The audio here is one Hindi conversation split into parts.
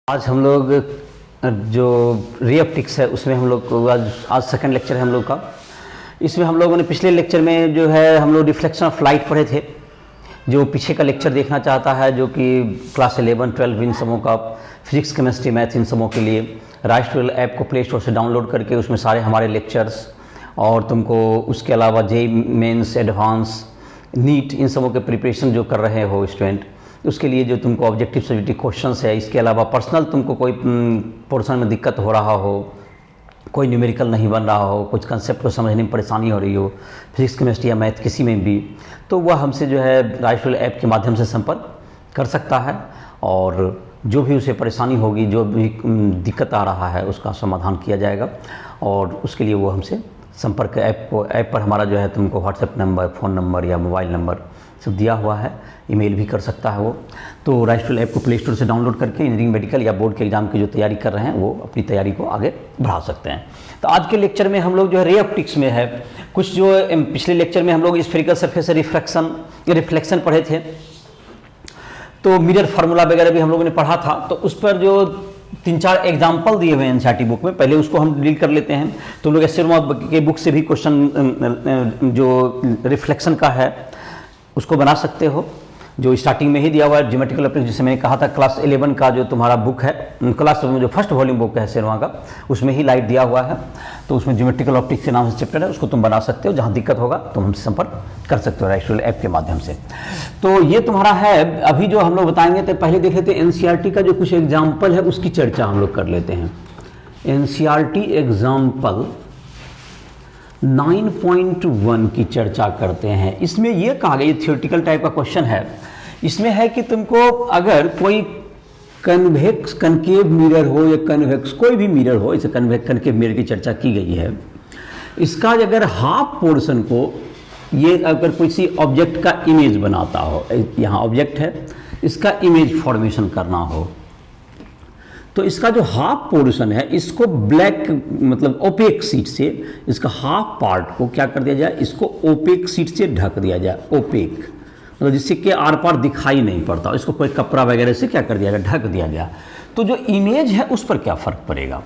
आज हम लोग जो रे ऑप्टिक्स है उसमें हम लोग को आज सेकंड लेक्चर है हम लोग का। इसमें हम लोगों ने पिछले लेक्चर में जो है हम लोग रिफ्लेक्शन ऑफ लाइट पढ़े थे। जो पीछे का लेक्चर देखना चाहता है जो कि क्लास 11, 12 इन समों का फिजिक्स, केमिस्ट्री, मैथ इन समों के लिए राइज ट्वेल्व ऐप को प्ले स्टोर से डाउनलोड करके उसमें सारे हमारे लेक्चर्स और तुमको उसके अलावा जेईई मेंस, एडवांस, नीट इन सबों के प्रिपरेशन जो कर रहे हो स्टूडेंट, उसके लिए जो तुमको ऑब्जेक्टिव सब्जेक्टिव क्वेश्चंस है, इसके अलावा पर्सनल तुमको कोई पोर्शन में दिक्कत हो रहा हो, कोई न्यूमेरिकल नहीं बन रहा हो, कुछ कंसेप्ट को समझने में परेशानी हो रही हो, फिजिक्स, केमिस्ट्री या मैथ किसी में भी, तो वह हमसे जो है राइज ट्वेल्व ऐप के माध्यम से संपर्क कर सकता है और जो भी उसे परेशानी होगी, जो भी दिक्कत आ रहा है उसका समाधान किया जाएगा। और उसके लिए वो हमसे संपर्क ऐप पर हमारा जो है तुमको व्हाट्सएप नंबर, फ़ोन नंबर या मोबाइल नंबर सब दिया हुआ है, ईमेल भी कर सकता है वो। तो राइज ट्वेल्व ऐप को प्ले स्टोर से डाउनलोड करके इंजीनियरिंग, मेडिकल या बोर्ड के एग्जाम की जो तैयारी कर रहे हैं वो अपनी तैयारी को आगे बढ़ा सकते हैं। तो आज के लेक्चर में हम लोग जो है रे ऑप्टिक्स में है कुछ जो पिछले लेक्चर में हम लोग स्फेरिकल सरफेस से रिफ्लेक्शन पढ़े थे, तो मिरर फार्मूला वगैरह भी हम लोगों ने पढ़ा था। तो उस पर जो 3-4 एग्जाम्पल दिए हुए हैं एनसीईआरटी बुक में, पहले उसको हम डील कर लेते हैं। तो हम लोग एस्ट्रोनॉम के बुक से भी क्वेश्चन जो रिफ्लेक्शन का है उसको बना सकते हो, जो स्टार्टिंग में ही दिया हुआ है ज्योमेट्रिकल ऑप्टिक्स, जिसे मैंने कहा था क्लास 11 का जो तुम्हारा बुक है, क्लास में जो फर्स्ट वॉल्यूम बुक है एस्ट्रोनॉम का, उसमें ही लाइट दिया हुआ है। तो उसमें ज्योमेट्रिकल ऑप्टिक्स के नाम से चैप्टर है, उसको तुम बना सकते हो। जहाँ दिक्कत होगा तुम हमसे संपर्क कर सकते हो राइज ट्वेल्व ऐप के माध्यम से। तो ये तुम्हारा है अभी जो हम लोग बताएंगे। तो पहले देख लेते हैं एनसीईआरटी का जो कुछ एग्जाम्पल है उसकी चर्चा हम लोग कर लेते हैं। एनसीईआरटी एग्जाम्पल 9.1 की चर्चा करते हैं। इसमें यह कहा गया, ये थियोरेटिकल टाइप का क्वेश्चन है। इसमें है कि तुमको अगर कोई कन्वेक्स कनकेव मिरर हो या कन्वेक्स कोई भी मिरर हो, इसे कन्वेक्स कनकेव मिरर की चर्चा की गई है, इसका अगर हाफ पोर्शन को ये अगर किसी ऑब्जेक्ट का इमेज बनाता हो, यहाँ ऑब्जेक्ट है, इसका इमेज फॉर्मेशन करना हो, तो इसका जो हाफ पोर्शन है इसको ब्लैक मतलब ओपेक शीट से इसका हाफ पार्ट को क्या कर दिया जाए, इसको ओपेक शीट से ढक दिया जाए। ओपेक मतलब जिससे कि आर पार दिखाई नहीं पड़ता, इसको कोई कपड़ा वगैरह से क्या कर दिया गया, ढक दिया गया। तो जो इमेज है उस पर क्या फ़र्क पड़ेगा,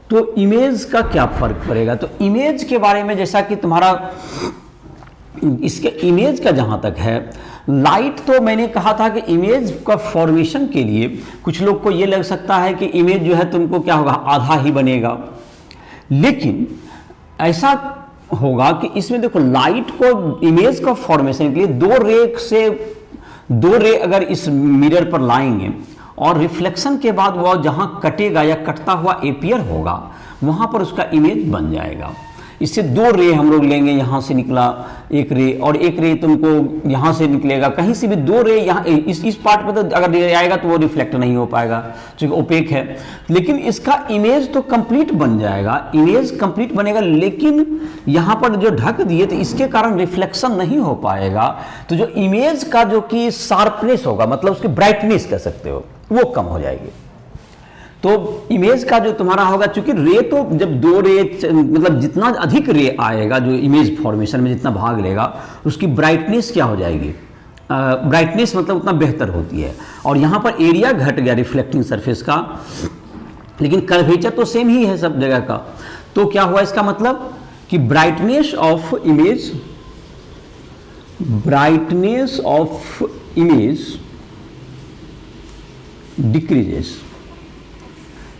तो इमेज का क्या फ़र्क पड़ेगा। तो इमेज के बारे में जैसा कि तुम्हारा इसके इमेज का जहाँ तक है, लाइट तो मैंने कहा था कि इमेज का फॉर्मेशन के लिए कुछ लोग को ये लग सकता है कि इमेज जो है तुमको क्या होगा, आधा ही बनेगा, लेकिन ऐसा होगा कि इसमें देखो लाइट को इमेज का फॉर्मेशन के लिए दो रे अगर इस मिरर पर लाएंगे और रिफ्लेक्शन के बाद वह जहां कटेगा या कटता हुआ एपियर होगा वहां पर उसका इमेज बन जाएगा। इससे 2 रे हम लोग लेंगे, यहाँ से निकला एक रे और एक रे तुमको यहाँ से निकलेगा, कहीं से भी 2 रे यहाँ इस पार्ट पर तो अगर रे आएगा तो वो रिफ्लेक्ट नहीं हो पाएगा क्योंकि ओपेक है, लेकिन इसका इमेज तो कंप्लीट बन जाएगा, इमेज कंप्लीट बनेगा, लेकिन यहाँ पर जो ढक दिए तो इसके कारण रिफ्लेक्शन नहीं हो पाएगा। तो जो इमेज का जो कि शार्पनेस होगा, मतलब उसकी ब्राइटनेस कह सकते हो, वो कम हो जाएगी। तो इमेज का जो तुम्हारा होगा, चूंकि रे तो जब 2 रे मतलब जितना अधिक रे आएगा जो इमेज फॉर्मेशन में जितना भाग लेगा उसकी ब्राइटनेस क्या हो जाएगी, ब्राइटनेस मतलब उतना बेहतर होती है। और यहाँ पर एरिया घट गया रिफ्लेक्टिंग सरफेस का, लेकिन कर्वेचर तो सेम ही है सब जगह का। तो क्या हुआ इसका मतलब कि brightness of image decreases,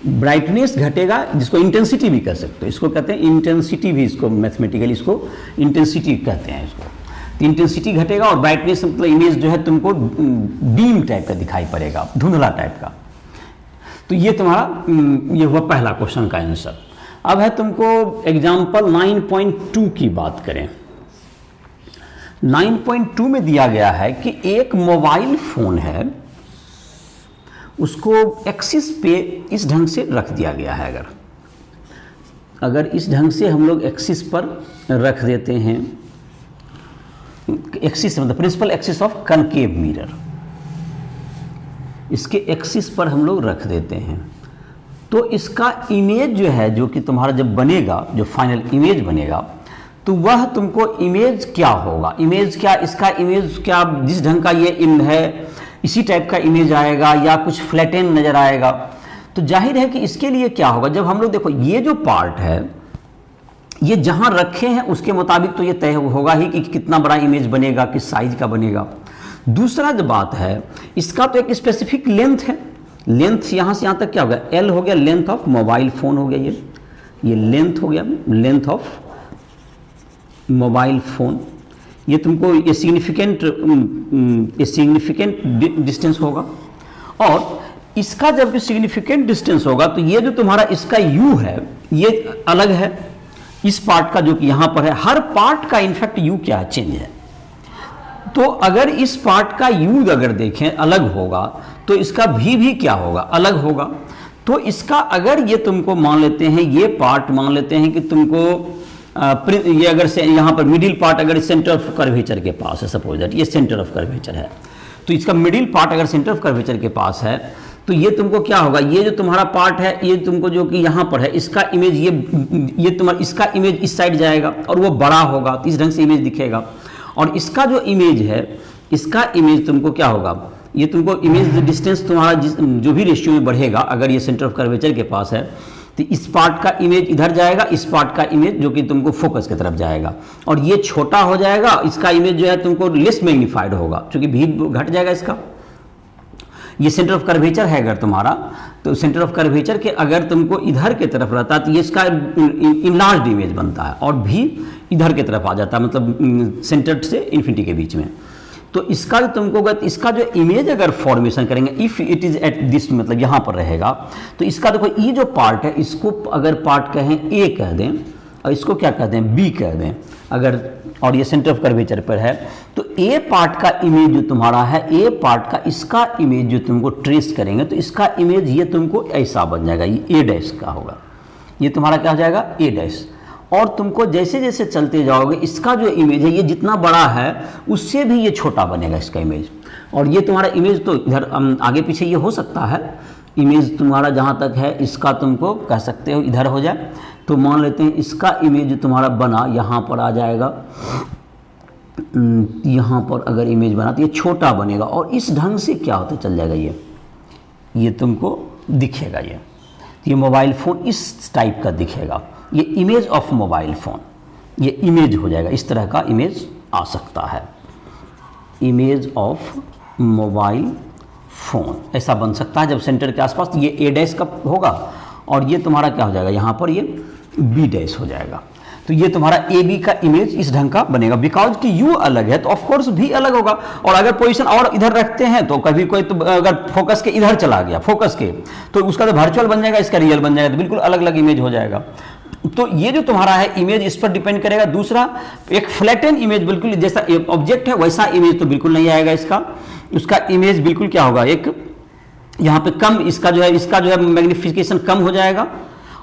brightness घटेगा, जिसको इंटेंसिटी भी कह सकते हो, इसको कहते हैं इंटेंसिटी भी, इसको मैथमेटिकली इसको इंटेंसिटी कहते हैं इसको। तो इंटेंसिटी घटेगा और ब्राइटनेस मतलब इमेज जो है तुमको डीम टाइप का दिखाई पड़ेगा, धुंधला टाइप का। तो ये तुम्हारा ये हुआ पहला क्वेश्चन का आंसर। अब है तुमको एग्जाम्पल 9.2 की बात करें। 9.2 में दिया गया है कि एक मोबाइल फोन है, उसको एक्सिस पे इस ढंग से रख दिया गया है। अगर इस ढंग से हम लोग एक्सिस पर रख देते हैं, एक्सिस मतलब principal axis of concave mirror, इसके एक्सिस पर हम लोग रख देते हैं, तो इसका इमेज जो है, जो कि तुम्हारा जब बनेगा, जो फाइनल इमेज बनेगा, तो वह तुमको इमेज क्या होगा, इमेज क्या, इसका इमेज क्या, जिस ढंग का ये इन है इसी टाइप का इमेज आएगा या कुछ फ्लैटेन नज़र आएगा। तो जाहिर है कि इसके लिए क्या होगा, जब हम लोग देखो ये जो पार्ट है ये जहाँ रखे हैं उसके मुताबिक तो ये तय होगा ही कि कितना बड़ा इमेज बनेगा, किस साइज का बनेगा। दूसरा जो बात है इसका तो एक स्पेसिफिक लेंथ है, लेंथ यहाँ से यहाँ तक क्या हो गया, एल हो गया, लेंथ ऑफ मोबाइल फ़ोन हो गया, ये लेंथ हो गया, लेंथ ऑफ मोबाइल फ़ोन। ये तुमको ये सिग्निफिकेंट डिस्टेंस होगा। और इसका जब सिग्निफिकेंट डिस्टेंस होगा तो ये जो तुम्हारा इसका यू है ये अलग है इस पार्ट का जो कि यहाँ पर है। हर पार्ट का इनफैक्ट यू क्या है, चेंज है। तो अगर इस पार्ट का यू अगर देखें अलग होगा तो इसका भी क्या होगा, अलग होगा। तो इसका अगर ये तुमको मान लेते हैं, ये पार्ट मान लेते हैं कि तुमको ये अगर से यहाँ पर मिडिल पार्ट अगर सेंटर ऑफ कर्वेचर के पास है, सपोज दैट ये सेंटर ऑफ कर्वेचर है, तो इसका मिडिल पार्ट अगर सेंटर ऑफ कर्वेचर के पास है तो ये तुमको क्या होगा, ये जो तुम्हारा पार्ट है ये तुमको जो कि यहाँ पर है इसका इमेज ये तुम्हारा इसका इमेज इस साइड जाएगा और वो बड़ा होगा, तो इस ढंग से इमेज दिखेगा। और इसका जो इमेज है इसका इमेज तुमको क्या होगा, ये तुमको इमेज डिस्टेंस तुम्हारा जो भी रेशियो में बढ़ेगा अगर ये सेंटर ऑफ कर्वेचर के पास है तो इस पार्ट का इमेज इधर जाएगा, इस पार्ट का इमेज जो कि तुमको फोकस की तरफ जाएगा, और ये छोटा हो जाएगा, इसका इमेज जो है तुमको लेस मैग्नीफाइड होगा क्योंकि भी घट जाएगा इसका। ये सेंटर ऑफ कर्वेचर है अगर तुम्हारा, तो सेंटर ऑफ कर्वेचर के अगर तुमको इधर की तरफ रहता तो ये इसका इनलार्ज इमेज बनता है और भी इधर की तरफ आ जाता है, मतलब सेंटर से इन्फिनिटी के बीच में। तो इसका जो तुमको इसका जो इमेज अगर फॉर्मेशन करेंगे if it is at this, मतलब यहाँ पर रहेगा, तो इसका देखो ये जो पार्ट है इसको अगर पार्ट कहें ए कह दें और इसको क्या कहते हैं बी कह दें अगर, और ये सेंटर ऑफ कर्वेचर पर है, तो ए पार्ट का इमेज जो तुम्हारा है, ए पार्ट का इसका इमेज जो तुमको ट्रेस करेंगे तो इसका इमेज ये तुमको ऐसा बन जाएगा, ये ए डैश का होगा, ये तुम्हारा क्या हो जाएगा ए डैश। और तुमको जैसे जैसे चलते जाओगे इसका जो इमेज है ये जितना बड़ा है उससे भी ये छोटा बनेगा इसका इमेज। और ये तुम्हारा इमेज तो इधर आगे पीछे ये हो सकता है, इमेज तुम्हारा जहाँ तक है इसका तुमको कह सकते हो इधर हो जाए, तो मान लेते हैं इसका इमेज जो तुम्हारा बना यहाँ पर आ जाएगा, यहाँ पर अगर इमेज बना तो ये छोटा बनेगा और इस ढंग से क्या होता चल जाएगा, ये तुमको दिखेगा, ये मोबाइल फ़ोन इस टाइप का दिखेगा, ये इमेज ऑफ मोबाइल फ़ोन, ये इमेज हो जाएगा, इस तरह का इमेज आ सकता है, इमेज ऑफ मोबाइल फ़ोन ऐसा बन सकता है जब सेंटर के आसपास। तो ये ए डैश का होगा और ये तुम्हारा क्या हो जाएगा, यहाँ पर ये बी डैश हो जाएगा। तो ये तुम्हारा ए बी का इमेज इस ढंग का बनेगा, बिकॉज कि यू अलग है तो ऑफ कोर्स भी अलग होगा। और अगर पोजीशन और इधर रखते हैं तो कभी कोई तो अगर फोकस के इधर चला गया, फोकस के, तो उसका तो वर्चुअल बन जाएगा, इसका रियल बन जाएगा, तो बिल्कुल अलग अलग इमेज हो जाएगा। तो ये जो तुम्हारा है इमेज इस पर डिपेंड करेगा। दूसरा, एक फ्लैटन इमेज बिल्कुल जैसा ऑब्जेक्ट है वैसा इमेज तो बिल्कुल नहीं आएगा इसका, उसका इमेज बिल्कुल क्या होगा, एक यहाँ पे कम इसका जो है मैग्निफिकेशन कम हो जाएगा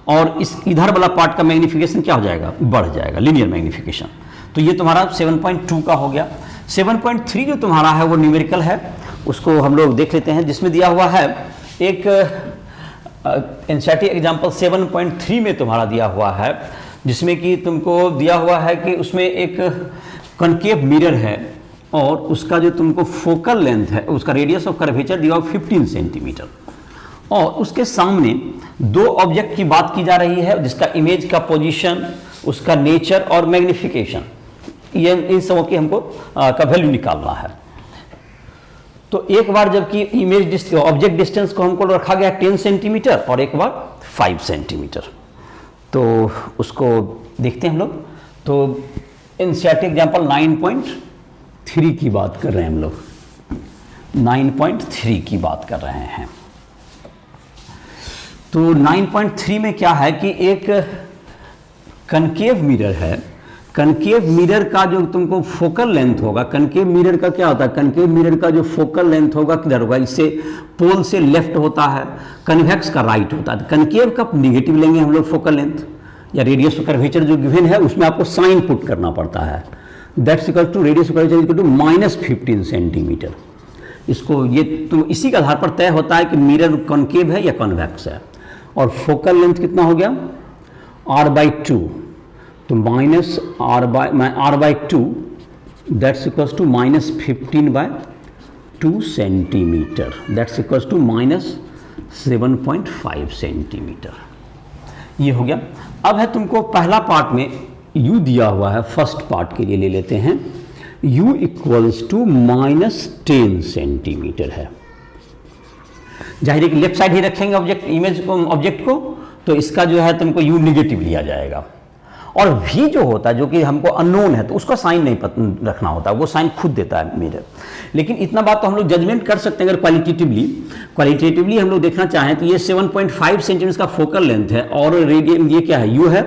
और इस इधर वाला पार्ट का मैग्निफिकेशन क्या हो जाएगा, बढ़ जाएगा, लीनियर मैग्निफिकेशन। तो ये तुम्हारा 7.2 का हो गया। 7.3 जो तुम्हारा है वो न्यूमेरिकल है, उसको हम लोग देख लेते हैं, जिसमें दिया हुआ है एक एनसीईआरटी एग्जाम्पल 7.3 में तुम्हारा दिया हुआ है, जिसमें कि तुमको दिया हुआ है कि उसमें एक कनकेव मिरर है और उसका जो तुमको फोकल लेंथ है, उसका रेडियस ऑफ कर्वेचर दिया हुआ 15 सेंटीमीटर, और उसके सामने दो ऑब्जेक्ट की बात की जा रही है जिसका इमेज का पोजीशन, उसका नेचर और मैग्निफिकेशन, ये इन सबों की हमको का वैल्यू निकालना है। तो एक बार जबकि इमेज ऑब्जेक्ट डिस्टेंस को हमको रखा गया 10 सेंटीमीटर और एक बार 5 सेंटीमीटर, तो उसको देखते हैं हम लोग। तो एनसीईआरटी एग्जाम्पल 9.3 की बात कर रहे हैं हम लोग, 9.3 की बात कर रहे हैं। तो 9.3 में क्या है कि एक कनकेव मिरर है, कनकेव मिरर का जो तुमको फोकल लेंथ होगा, कनकेव मिरर का क्या होता है, कनकेव मिरर का जो फोकल लेंथ होगा किधर होगा, इससे पोल से लेफ्ट होता है, कन्वेक्स का राइट होता है। कनकेव का निगेटिव लेंगे हम लोग फोकल लेंथ या रेडियस ऑफ कर्वेचर जो गिवन है उसमें आपको साइन पुट करना पड़ता है, that's equal to radius of curvature equal to -15 centimetre. इसको ये तो इसी के आधार पर तय होता है कि मिरर कॉनकेव है या कॉन्वेक्स है। और फोकल लेंथ कितना हो गया, r/2, तो -r/2 that's equals to -15/2 2 centimetre, that's equals to -7.5 centimetre. ये हो गया। अब है तुमको पहला पार्ट में u दिया हुआ है, फर्स्ट पार्ट के लिए ले लेते हैं, u इक्वल्स टू -10 सेंटीमीटर है। जाहिर है कि लेफ्ट साइड ही रखेंगे ऑब्जेक्ट को, तो इसका जो है तुमको u निगेटिव लिया जाएगा। और v जो होता है, जो कि हमको अननोन है, तो उसका साइन नहीं रखना होता, वो साइन खुद देता है मिरर। लेकिन इतना बात तो हम लोग जजमेंट कर सकते हैं अगर क्वालिटेटिवली हम लोग देखना चाहें तो ये 7.5 सेंटीमीटर का फोकल लेंथ है और रेडियन ये क्या है, u है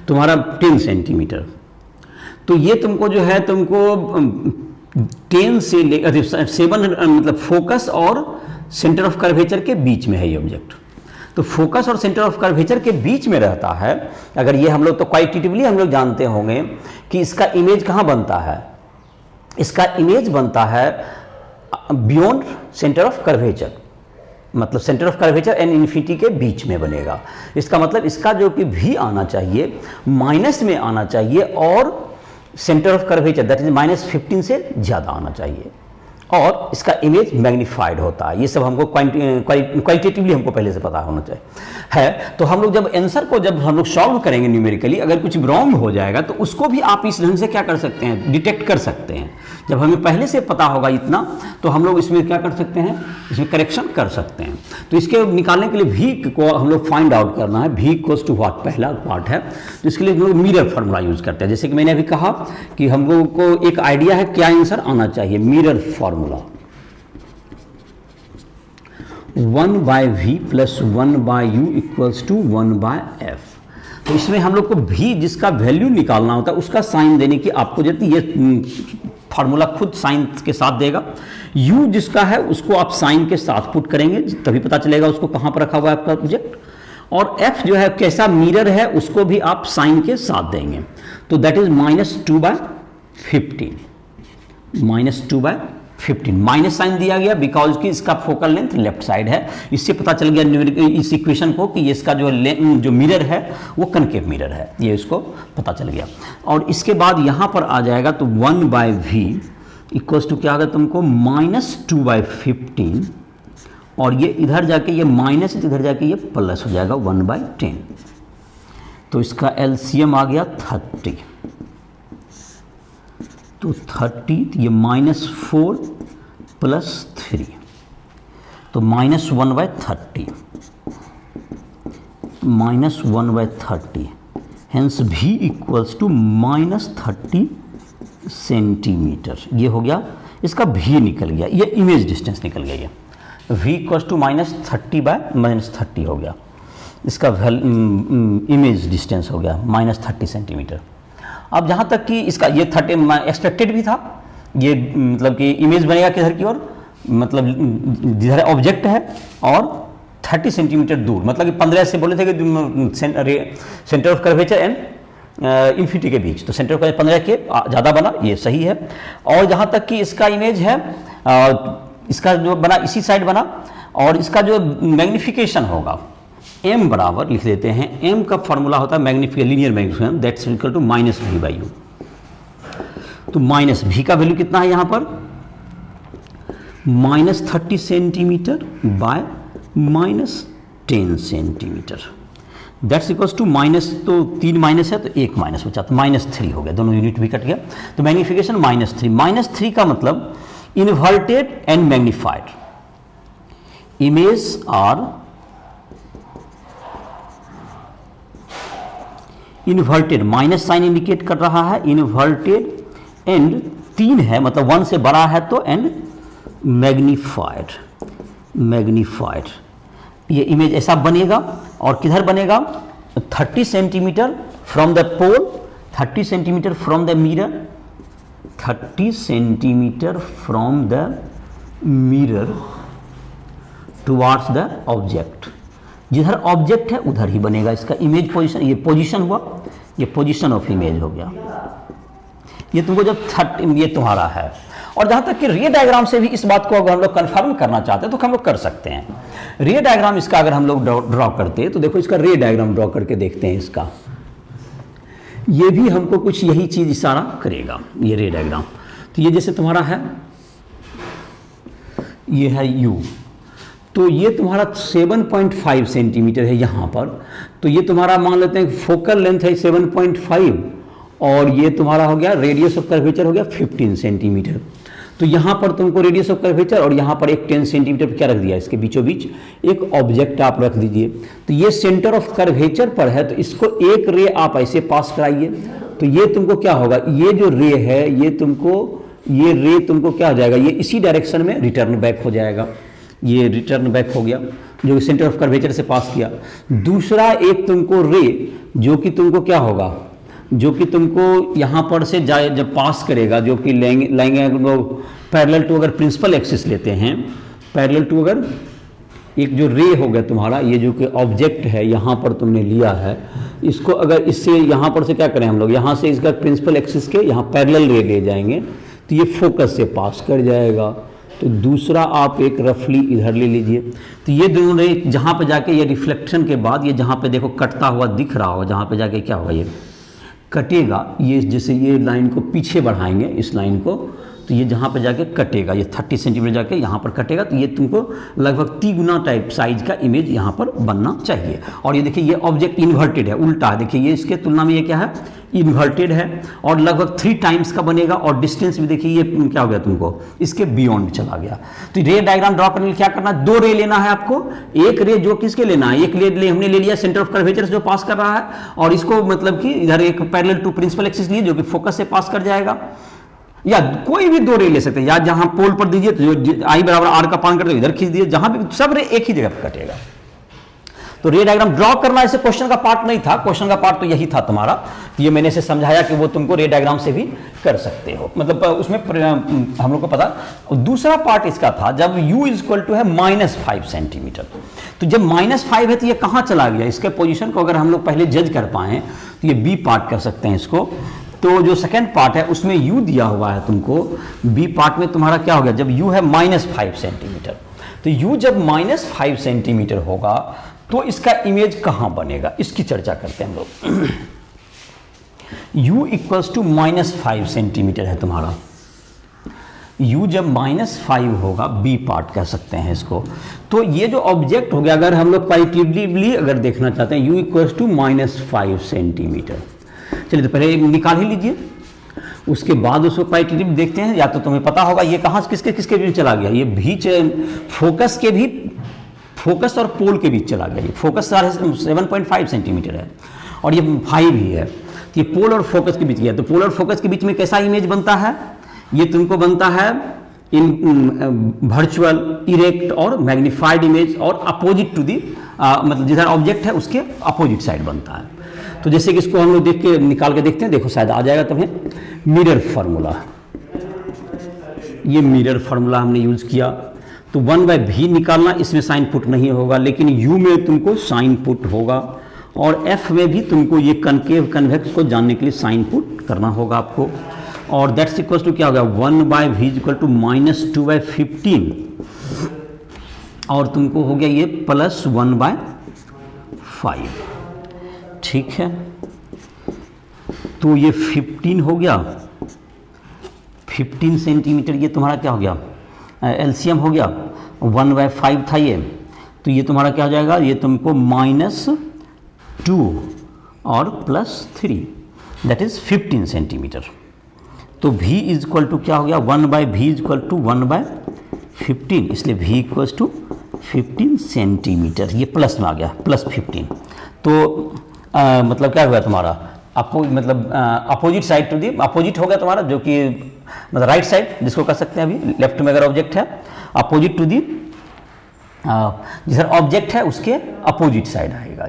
तुम्हारा 10 सेंटीमीटर। तो ये तुमको जो है तुमको 10 से 7 मतलब फोकस और सेंटर ऑफ कर्वेचर के बीच में है ये ऑब्जेक्ट। तो फोकस और सेंटर ऑफ कर्वेचर के बीच में रहता है। अगर ये हम लोग तो क्वालिटेटिवली हम लोग जानते होंगे कि इसका इमेज कहाँ बनता है, इसका इमेज बनता है बियॉन्ड सेंटर ऑफ कर्वेचर, मतलब centre of curvature and infinity के बीच में बनेगा। इसका मतलब इसका जो कि v आना चाहिए माइनस में आना चाहिए और centre of curvature that is -15 से ज़्यादा आना चाहिए और इसका इमेज मैग्नीफाइड होता है। ये सब हमको क्वालिटेटिवली हमको पहले से पता होना चाहिए है। तो हम लोग जब आंसर को जब हम लोग सॉल्व करेंगे न्यूमेरिकली, अगर कुछ रॉन्ग हो जाएगा तो उसको भी आप इस ढंग से क्या कर सकते हैं, डिटेक्ट कर सकते हैं। जब हमें पहले से पता होगा इतना तो हम लोग इसमें क्या कर सकते हैं, इसमें करेक्शन कर सकते हैं। तो इसके निकालने के लिए v को हम लोग फाइंड आउट करना है, v इक्वल्स टू व्हाट, पहला पार्ट है। तो इसके लिए हम लोग मिरर फार्मूला यूज करते हैं। जैसे कि मैंने अभी कहा कि हम लोगों को एक आइडिया है क्या आंसर आना चाहिए, mirror formula 1/v + 1/u equals to 1/f। तो इसमें हम लोग को v जिसका वैल्यू निकालना होता है उसका साइन देने की आपको जरूरत, ये फार्मूला खुद साइन के साथ देगा। u जिसका है उसको आप साइन के साथ पुट करेंगे तभी पता चलेगा उसको कहाँ पर रखा हुआ है आपका ऑब्जेक्ट। और f जो है कैसा मिरर है उसको भी आप साइन के साथ देंगे। तो दैट इज -2/15, -2/15 माइनस साइन दिया गया बिकॉज कि इसका फोकल लेंथ लेफ्ट साइड है। इससे पता चल गया इस इक्वेशन को कि इसका जो मिरर है वो कनकेव मिरर है, ये इसको पता चल गया। और इसके बाद यहाँ पर आ जाएगा तो 1/v इक्वल्स टू क्या आ गया तुमको -2/15 और ये इधर जाके ये माइनस इधर जाके ये प्लस हो जाएगा 1/10। तो इसका एलसीएम आ गया 30। तो 30 ये -4 + 3 तो -1/30, -1/30 hence v equals to -30 centimetre. ये हो गया, इसका v निकल गया, ये इमेज डिस्टेंस निकल गया। ये v इक्वल्स टू -30/-30 हो गया, इसका इमेज डिस्टेंस हो गया -30 सेंटीमीटर। अब जहाँ तक कि इसका ये 30 एक्सपेक्टेड भी था, ये मतलब कि इमेज बनेगा किधर की ओर, मतलब जिधर ऑब्जेक्ट है और 30 सेंटीमीटर दूर, मतलब कि 15 से बोले थे कि centre of curvature and infinity के बीच, तो सेंटर ऑफ कर्वेचर 15 के ज़्यादा बना, ये सही है। और जहाँ तक कि इसका इमेज है इसका जो बना इसी साइड बना और इसका जो मैग्निफिकेशन होगा m बराबर लिख देते हैं, m का फॉर्मूला होता है magnification, linear magnification that's equal to -v/u। तो -v का वैल्यू कितना है यहाँ पर -30 centimetre by -10 centimetre that's equals to minus, तो 3 माइनस है तो 1 माइनस बचा तो -3 हो गया, दोनों यूनिट भी कट गया। तो मैग्निफिकेशन -3 का मतलब inverted and magnified, image are inverted, minus sign indicate कर रहा है इन्वर्टेड एंड 3 है मतलब 1 से बड़ा है तो एंड मैग्नीफाइड। ये इमेज ऐसा बनेगा और किधर बनेगा 30 centimetre from the pole, 30 centimetre from the mirror, 30 centimetre from the mirror towards the object. जिधर ऑब्जेक्ट है उधर ही बनेगा इसका इमेज पोजीशन। ये पोजीशन हुआ, ये पोजीशन ऑफ इमेज हो गया। ये तुमको जब 30 ये तुम्हारा है। और जहाँ तक कि रे डायग्राम से भी इस बात को अगर हम लोग कन्फर्म करना चाहते हैं तो हम लोग कर सकते हैं। रे डायग्राम इसका अगर हम लोग ड्रॉ करते हैं तो देखो इसका रे डायग्राम ड्रॉ करके देखते हैं इसका, ये भी हमको कुछ यही चीज़ इशारा करेगा, ये रे डायग्राम। तो ये जैसे तुम्हारा है ये है U। तो ये तुम्हारा 7.5 सेंटीमीटर है यहाँ पर। तो ये तुम्हारा मान लेते हैं फोकल लेंथ है 7.5 और ये तुम्हारा हो गया रेडियस ऑफ कर्वेचर हो गया 15 सेंटीमीटर। तो यहाँ पर तुमको रेडियस ऑफ कर्वेचर और यहाँ पर एक 10 सेंटीमीटर क्या रख दिया, इसके बीचों बीच एक ऑब्जेक्ट आप रख दीजिए। तो ये सेंटर ऑफ कर्वेचर पर है, तो इसको एक रे आप ऐसे पास कराइए। तो ये तुमको क्या होगा, ये जो रे है ये रे तुमको क्या हो जाएगा, ये इसी डायरेक्शन में रिटर्न बैक हो जाएगा। ये रिटर्न बैक हो गया जो सेंटर ऑफ कर्वेचर से पास किया। दूसरा एक तुमको रे जो कि तुमको क्या होगा, जो कि तुमको यहाँ पर से जाए जब पास करेगा, जो कि लेंगे पैरेलल टू, अगर प्रिंसिपल एक्सिस लेते हैं पैरेलल टू, अगर एक जो रे हो गया तुम्हारा, ये जो कि ऑब्जेक्ट है यहाँ पर तुमने लिया है, इसको अगर इससे यहाँ पर से क्या करें हम लोग, यहाँ से इसका प्रिंसिपल एक्सिस के यहाँ पैरेलल रे ले जाएंगे तो ये फोकस से पास कर जाएगा। तो दूसरा आप एक रफली इधर ले लीजिए। तो ये दोनों रे जहाँ पे जाके ये रिफ्लेक्शन के बाद ये जहाँ पे देखो कटता हुआ दिख रहा होगा, जहाँ पे जाके क्या होगा, ये कटेगा। ये जैसे ये लाइन को पीछे बढ़ाएंगे इस लाइन को, तो ये जहाँ पे जाके कटेगा, ये 30 सेंटीमीटर जाके यहाँ पर कटेगा। तो ये तुमको लगभग 3 गुना टाइप साइज का इमेज यहाँ पर बनना चाहिए। और ये देखिए ये ऑब्जेक्ट इन्वर्टेड है, उल्टा है। देखिए ये इसके तुलना में ये क्या है, इन्वर्टेड है और लगभग 3 टाइम्स का बनेगा। और डिस्टेंस भी देखिए ये क्या हो गया, तुमको इसके बियॉन्ड चला गया। तो रे डायग्राम ड्रॉ करने के लिए क्या करना है, 2 रे लेना है आपको। एक रे जो किसके लेना है, एक हमने ले लिया सेंटर ऑफ कर्वेचर जो पास कर रहा है, और इसको मतलब कि इधर एक पैरेलल टू प्रिंसिपल एक्सिस लिए जो कि फोकस से पास कर जाएगा। या कोई भी 2 रे ले सकते हैं, या जहां पोल पर दीजिए तो जो आई बराबर आर का पान करते इधर खींच दीजिए, जहां भी सब रे एक ही जगह पर कटेगा। तो रे डायग्राम ड्रॉ करना ऐसे क्वेश्चन का पार्ट नहीं था, क्वेश्चन का पार्ट तो यही था तुम्हारा। तो ये मैंने इसे समझाया कि वो तुमको रे डायग्राम से भी कर सकते हो, मतलब उसमें हम लोग को पता। दूसरा पार्ट इसका था जब u इक्वल टू है -5 सेंटीमीटर। तो जब -5 है तो ये कहाँ चला गया, इसके पोजीशन को अगर हम लोग पहले जज कर पाए तो ये बी पार्ट कर सकते हैं इसको। तो जो सेकेंड पार्ट है उसमें u दिया हुआ है तुमको, बी पार्ट में तुम्हारा क्या हो गया, जब u है -5 सेंटीमीटर। तो u जब -5 सेंटीमीटर होगा तो इसका इमेज कहाँ बनेगा, इसकी चर्चा करते हैं हम लोग। u इक्वल्स टू -5 सेंटीमीटर है तुम्हारा। u जब -5 होगा, बी पार्ट कह सकते हैं इसको। तो ये जो ऑब्जेक्ट हो गया, अगर हम लोग क्वालिटेटिवली अगर देखना चाहते हैं, u इक्वल्स टू -5 सेंटीमीटर। चलिए तो पहले निकाल ही लीजिए, उसके बाद उसको क्वालिटेटिव देखते हैं। या तो तुम्हें पता होगा ये कहाँ किसके किसके बीच चला गया, ये बीच फोकस के भी, फोकस और पोल के बीच चला गया। ये फोकस 7.5 सेंटीमीटर है और ये 5 ही है। तो ये पोल और फोकस के बीच गया। तो पोल और फोकस के बीच में कैसा इमेज बनता है, ये तुमको बनता है इन वर्चुअल, इरेक्ट और मैग्नीफाइड इमेज, और अपोजिट टू दी मतलब जिधर ऑब्जेक्ट है उसके अपोजिट साइड बनता है। तो जैसे कि इसको हम लोग देख के निकाल के देखते हैं, देखो शायद आ जाएगा तुम्हें। मिरर फार्मूला, ये मिरर फार्मूला हमने यूज किया। तो 1/v निकालना, इसमें साइन पुट नहीं होगा, लेकिन u में तुमको साइन पुट होगा, और f में भी तुमको ये कनकेव कन्वेक्स को जानने के लिए साइन पुट करना होगा आपको। और दैट्स इक्वल टू क्या होगा, 1/v इक्वल टू -2/15, और तुमको हो गया ये +1/5। ठीक है, तो ये 15 हो गया, 15 सेंटीमीटर ये तुम्हारा क्या हो गया, एलसीएम हो गया। 1/5 था ये, तो ये तुम्हारा क्या हो जाएगा, ये तुमको -2 और +3 दैट इज 15 सेंटीमीटर। तो v इज इक्वल टू क्या हो गया, 1/v इज इक्वल टू 1/15, इसलिए v इक्वल टू 15 सेंटीमीटर। ये प्लस में आ गया, +15। तो मतलब क्या हुआ तुम्हारा, मतलब opposite side to the, opposite हो गया तुम्हारा, जो कि मतलब राइट साइड जिसको कह सकते हैं। अभी लेफ्ट में अगर ऑब्जेक्ट है, अपोजिट टू दी, जिधर ऑब्जेक्ट है उसके अपोजिट साइड आएगा।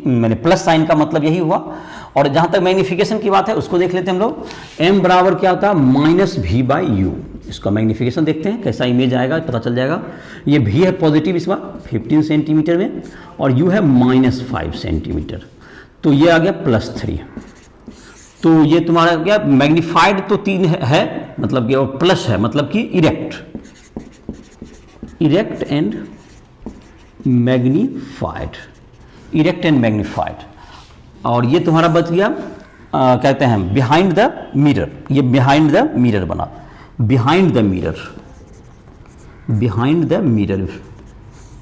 मैंने प्लस साइन का मतलब यही हुआ। और जहाँ तक मैग्नीफिकेशन की बात है उसको देख लेते हैं हम लोग। m बराबर क्या होता है, -v/u। इसका मैग्नीफिकेशन देखते हैं कैसा इमेज आएगा, पता चल जाएगा। ये v है पॉजिटिव इस बार 15 सेंटीमीटर में, और u है -5 सेंटीमीटर, तो ये आ गया +3। तो ये तुम्हारा क्या, मैग्नीफाइड तो 3 है मतलब कि, और प्लस है मतलब कि erect and magnified, erect and magnified. और ये तुम्हारा बच गया कहते हैं बिहाइंड द मिरर, ये बिहाइंड द मिरर बना, behind the mirror, behind the mirror,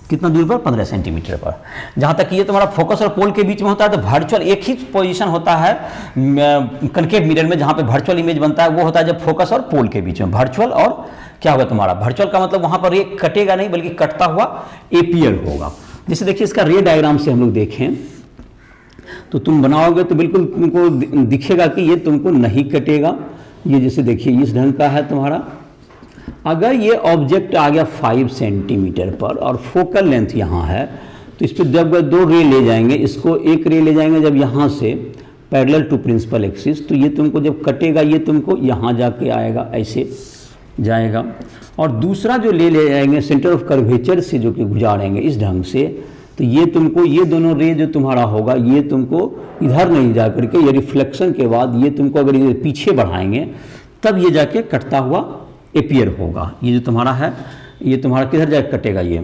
कितना दूर पर, 15 सेंटीमीटर पर। जहाँ तक ये तुम्हारा फोकस और पोल के बीच में होता है तो वर्चुअल एक ही पोजीशन होता है कनकेव मिरर में, जहाँ पे वर्चुअल इमेज बनता है वो होता है जब फोकस और पोल के बीच में। वर्चुअल और क्या होगा तुम्हारा, वर्चुअल का मतलब वहाँ पर ये कटेगा नहीं बल्कि कटता हुआ एपियर होगा। जैसे देखिए इसका रे डायग्राम से हम लोग देखें तो तुम बनाओगे तो बिल्कुल तुमको दिखेगा कि ये तुमको नहीं कटेगा। ये जैसे देखिए इस ढंग का है तुम्हारा। अगर ये ऑब्जेक्ट आ गया 5 सेंटीमीटर पर और फोकल लेंथ यहाँ है तो इस पर जब 2 रे ले जाएंगे, इसको एक रे ले जाएंगे जब यहाँ से पैरेलल टू प्रिंसिपल एक्सिस, तो ये तुमको जब कटेगा ये तुमको यहाँ जाके आएगा, ऐसे जाएगा। और दूसरा जो ले जाएंगे सेंटर ऑफ कर्वेचर से जो कि गुजारेंगे इस ढंग से, तो ये तुमको ये दोनों रे जो तुम्हारा होगा ये तुमको इधर नहीं जा करके, ये रिफ्लेक्शन के बाद ये तुमको अगर ये पीछे बढ़ाएंगे तब ये जाके कटता हुआ एपियर होगा। ये जो तुम्हारा है ये तुम्हारा किधर जाके कटेगा, ये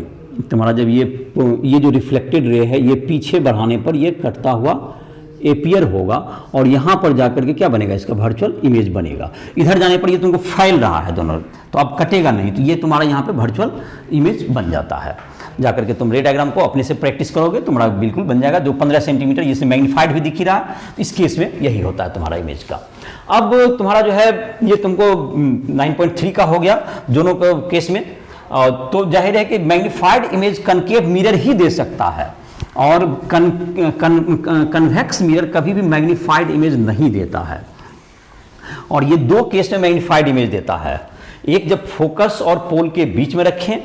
तुम्हारा जब ये जो रिफ्लेक्टेड रे है ये पीछे बढ़ाने पर ये कटता हुआ एपियर होगा और यहाँ पर जाकर के क्या बनेगा, इसका वर्चुअल इमेज बनेगा। इधर जाने पर ये तुमको फैल रहा है दोनों, तो अब कटेगा नहीं, तो ये तुम्हारा यहाँ पे वर्चुअल इमेज बन जाता है। जाकर के तुम रे डायग्राम को अपने से प्रैक्टिस करोगे तुम्हारा बिल्कुल बन जाएगा। जो 15 सेंटीमीटर जिससे मैग्नीफाइड भी दिख ही रहा है, तो इस केस में यही होता है तुम्हारा इमेज का। अब तुम्हारा जो है ये तुमको 9.3 का हो गया दोनों केस में। तो जाहिर है कि मैग्नीफाइड इमेज कनकेव मिरर ही दे सकता है और कन्वेक्स मिरर कभी भी मैग्नीफाइड इमेज नहीं देता है। और ये 2 केस में मैग्नीफाइड इमेज देता है, एक जब फोकस और पोल के बीच में रखें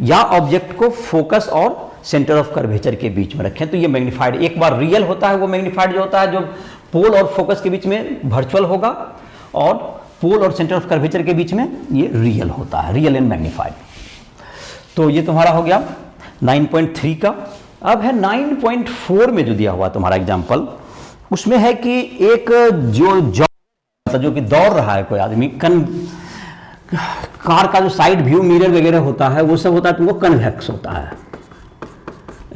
या ऑब्जेक्ट को फोकस और सेंटर ऑफ कर्वेचर के बीच में रखें तो ये मैग्नीफाइड। एक बार रियल होता है वो मैग्नीफाइड जो होता है जो पोल और फोकस के बीच में वर्चुअल होगा और पोल और सेंटर ऑफ कर्वेचर के बीच में ये रियल होता है, रियल एंड मैग्नीफाइड। तो ये तुम्हारा हो गया 9.3 का। अब है 9.4 में जो दिया हुआ तुम्हारा एग्जाम्पल, उसमें है कि एक जो कि दौड़ रहा है कोई आदमी, कार का जो साइड व्यू मिरर वगैरह होता है वो सब होता है तुमको कन्वेक्स होता है।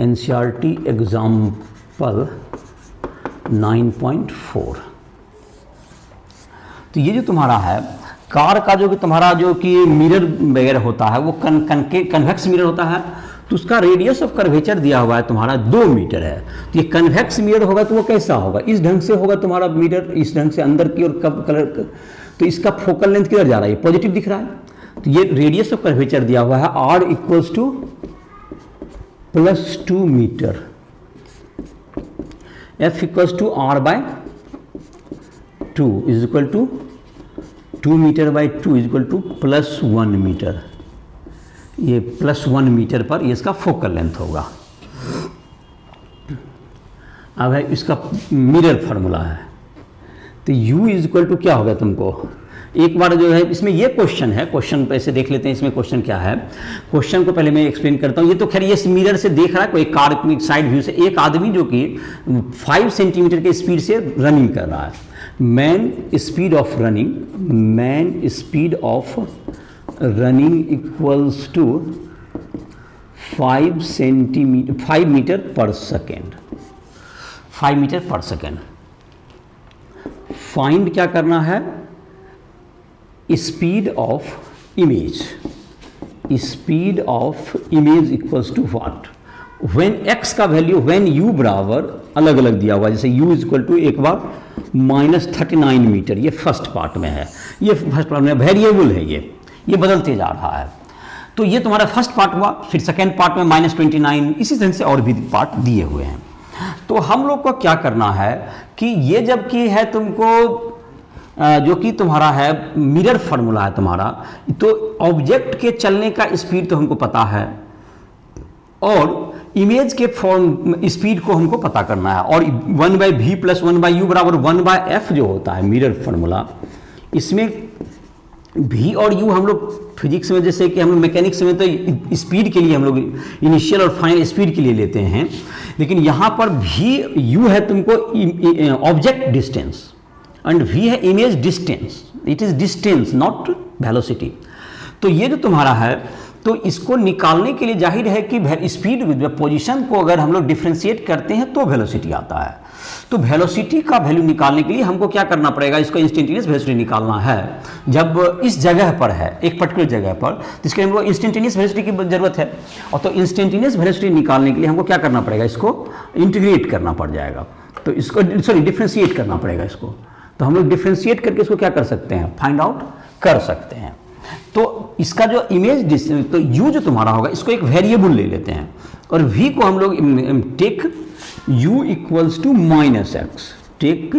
NCERT example 9.4। तो ये जो तुम्हारा है कार का जो कि तुम्हारा जो कि मिरर वगैरह होता है वो कन्वेक्स मिरर होता है, तो उसका रेडियस ऑफ कर्वेचर दिया हुआ है तुम्हारा 2 मीटर है। तो ये कन्वेक्स मिरर होगा तो वो कैसा होगा, इस ढंग से होगा तुम्हारा मिरर, इस ढंग से अंदर की और कब कलर, तो इसका फोकल लेंथ किधर जा रहा है, ये पॉजिटिव दिख रहा है। तो ये रेडियस ऑफ कर्वेचर दिया हुआ है r equals to +2 metre, f equals to r/2 is equal to 2 metre by 2 is equal to +1 metre. ये +1 मीटर पर ये इसका फोकल लेंथ होगा। अब है इसका मिरर फार्मूला है, तो u इज इक्वल टू क्या होगा तुमको, एक बार जो है इसमें ये क्वेश्चन है, क्वेश्चन पे से देख लेते हैं इसमें क्वेश्चन क्या है। क्वेश्चन को पहले मैं एक्सप्लेन करता हूँ। ये तो खैर ये मिरर से देख रहा है कोई कार की साइड व्यू से एक आदमी जो कि 5 सेंटीमीटर के स्पीड से रनिंग कर रहा है। Man speed of running equals to 5 metre पर सेकेंड, 5 मीटर पर सेकेंड। फाइंड क्या करना है, speed of image equals to what, when x का वैल्यू, व्हेन u बराबर अलग अलग दिया हुआ है, जैसे u इज इक्वल टू एक बार -39 मीटर, ये फर्स्ट पार्ट में है, ये फर्स्ट पार्ट में वेरिएबल है, ये बदलते जा रहा है। तो ये तुम्हारा फर्स्ट पार्ट हुआ, फिर सेकेंड पार्ट में -29, इसी तरह से और भी पार्ट दिए हुए हैं। तो हम लोग को क्या करना है कि ये जब कि है तुमको जो कि तुम्हारा है मिरर फार्मूला है तुम्हारा, तो ऑब्जेक्ट के चलने का स्पीड तो हमको पता है और इमेज के फॉर्म स्पीड को हमको पता करना है, और 1/v + 1/u बराबर 1/f जो होता है मिरर फार्मूला, इसमें v और u हम लोग फिजिक्स में, जैसे कि हम लोग मैकेनिक्स में तो स्पीड के लिए हम लोग इनिशियल और फाइनल स्पीड के लिए लेते हैं, लेकिन यहाँ पर v u है तुमको ऑब्जेक्ट डिस्टेंस एंड v है image distance, it is distance not velocity. तो ये जो तुम्हारा है तो इसको निकालने के लिए जाहिर है कि स्पीड पोजीशन को अगर हम लोग डिफ्रेंशिएट करते हैं तो वेलोसिटी आता है। तो वेलोसिटी का वैल्यू निकालने के लिए हमको क्या करना पड़ेगा, इसको इंस्टेंटेनियस वेलोसिटी निकालना है। जब इस जगह पर है, एक पर्टिकुलर जगह पर, तो इसके लिए हमको इंस्टेंटेनियस वेलोसिटी की ज़रूरत है। और तो इंस्टेंटेनियस वेलोसिटी निकालने के लिए हमको क्या करना पड़ेगा, इसको इंटीग्रेट करना पड़ जाएगा। तो इसको डिफ्रेंशिएट करना पड़ेगा इसको। तो हम लोग डिफ्रेंशिएट करके इसको क्या कर सकते हैं, फाइंड आउट कर सकते हैं। तो इसका जो इमेज डिस्टेंस, तो u जो तुम्हारा होगा, इसको एक वेरिएबल ले लेते हैं और v को हम लोग take u equals to -x, take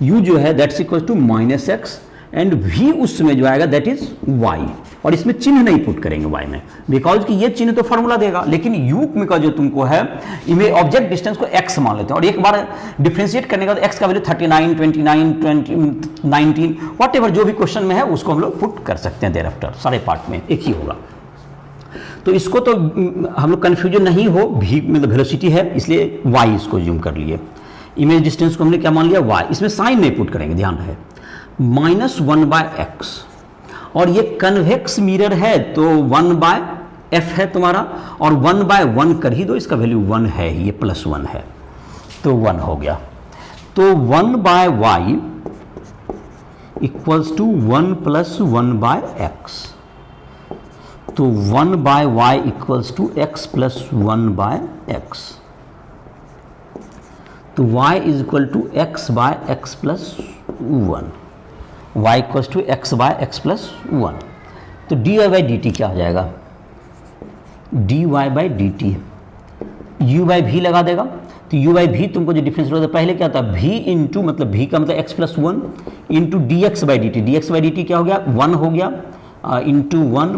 u जो है that's equals to -x and v उसमें जो आएगा दैट इज y। और इसमें चिन्ह नहीं पुट करेंगे y में, बिकॉज कि ये चिन्ह तो फॉर्मूला देगा, लेकिन u में का जो तुमको है इमेज ऑब्जेक्ट डिस्टेंस को x मान लेते हैं। और एक बार डिफ्रेंशिएट करने का तो x का वैल्यू 39, 29, 20, 19 वॉट एवर जो भी क्वेश्चन में है उसको हम लोग पुट कर सकते हैं देयर आफ्टर, सारे पार्ट में एक ही होगा। तो इसको तो हम लोग कन्फ्यूजन नहीं हो, v मतलब वेलोसिटी है इसलिए y इसको जूम कर लिए। इमेज डिस्टेंस को हमने क्या मान लिया y, इसमें साइन नहीं पुट करेंगे, ध्यान रहे, -1/x। और ये कन्वेक्स मिरर है तो 1/f है तुम्हारा, और 1/1 कर ही दो, इसका वैल्यू 1 है, ये +1 है तो 1 हो गया। तो 1/y इक्वल्स टू 1 + 1/x। तो 1/y equals to x + 1/x। तो y is equal to x/x + 1, y equals to x/x + 1। तो dy/dt क्या हो जाएगा, dy/dt u/v लगा देगा। तो u/v तुमको जो डिफरेंस होता है, पहले क्या था v इंटू, मतलब v का मतलब x + 1 इंटू dx/dt, dx/dt क्या हो गया, 1 हो गया, इंटू 1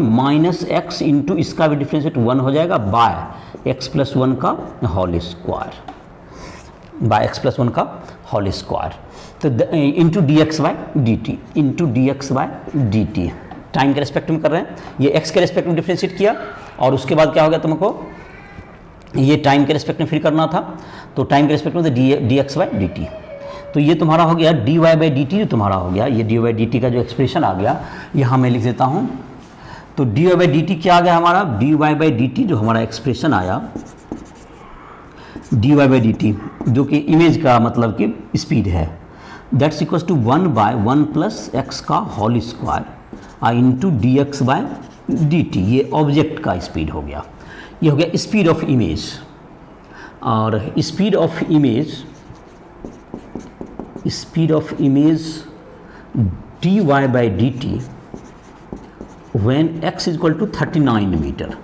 -x इंटू इसका भी डिफरेंस 1 हो जाएगा, बाय x + 1 का होल स्क्वायर, बाय x + 1 का होल स्क्वायर। तो into dx/dt, into dx/dt time के रेस्पेक्ट में कर रहे हैं, ये x के रेस्पेक्ट में डिफ्रेंशिएट किया, और उसके बाद क्या हो गया तुमको, ये टाइम के रेस्पेक्ट में फिर करना था, तो टाइम के रेस्पेक्ट में तो dx/dt। तो ये तुम्हारा हो गया dy/dt, जो तुम्हारा हो गया, ये dy/dt का जो एक्सप्रेशन आ गया यहाँ मैं लिख देता हूँ। तो dy/dt क्या आ गया हमारा, dy/dt जो हमारा एक्सप्रेशन आया, dy/dt जो कि इमेज का मतलब कि स्पीड है, दैट्स इक्वल्स टू 1/1 + x का होल स्क्वायर इंटू dx/dt। ये ऑब्जेक्ट का स्पीड हो गया, ये हो गया स्पीड ऑफ इमेज। और speed of image dy/dt when x is equal to 39 metre,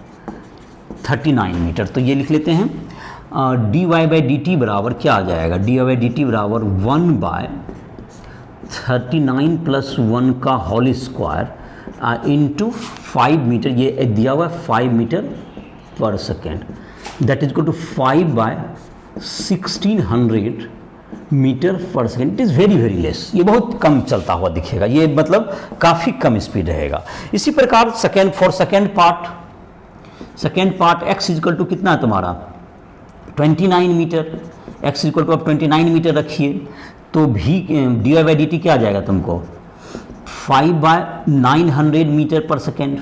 39 metre. तो ये लिख लेते हैं, dy/dt बराबर क्या आ जाएगा, dy/dt बराबर 1/39 + 1 का होल स्क्वायर इंटू 5 मीटर, ये दिया हुआ 5 मीटर पर second, that is equal to 5/1600 metre पर second. It is very very less, ये बहुत कम चलता हुआ दिखेगा, ये मतलब काफ़ी कम स्पीड रहेगा। इसी प्रकार second part x is equal to कितना है तुम्हारा 29 मीटर, x इक्वल टू आप 29 मीटर रखिए, तो भी dy/dt क्या आ जाएगा तुमको 5/900 मीटर पर सेकेंड,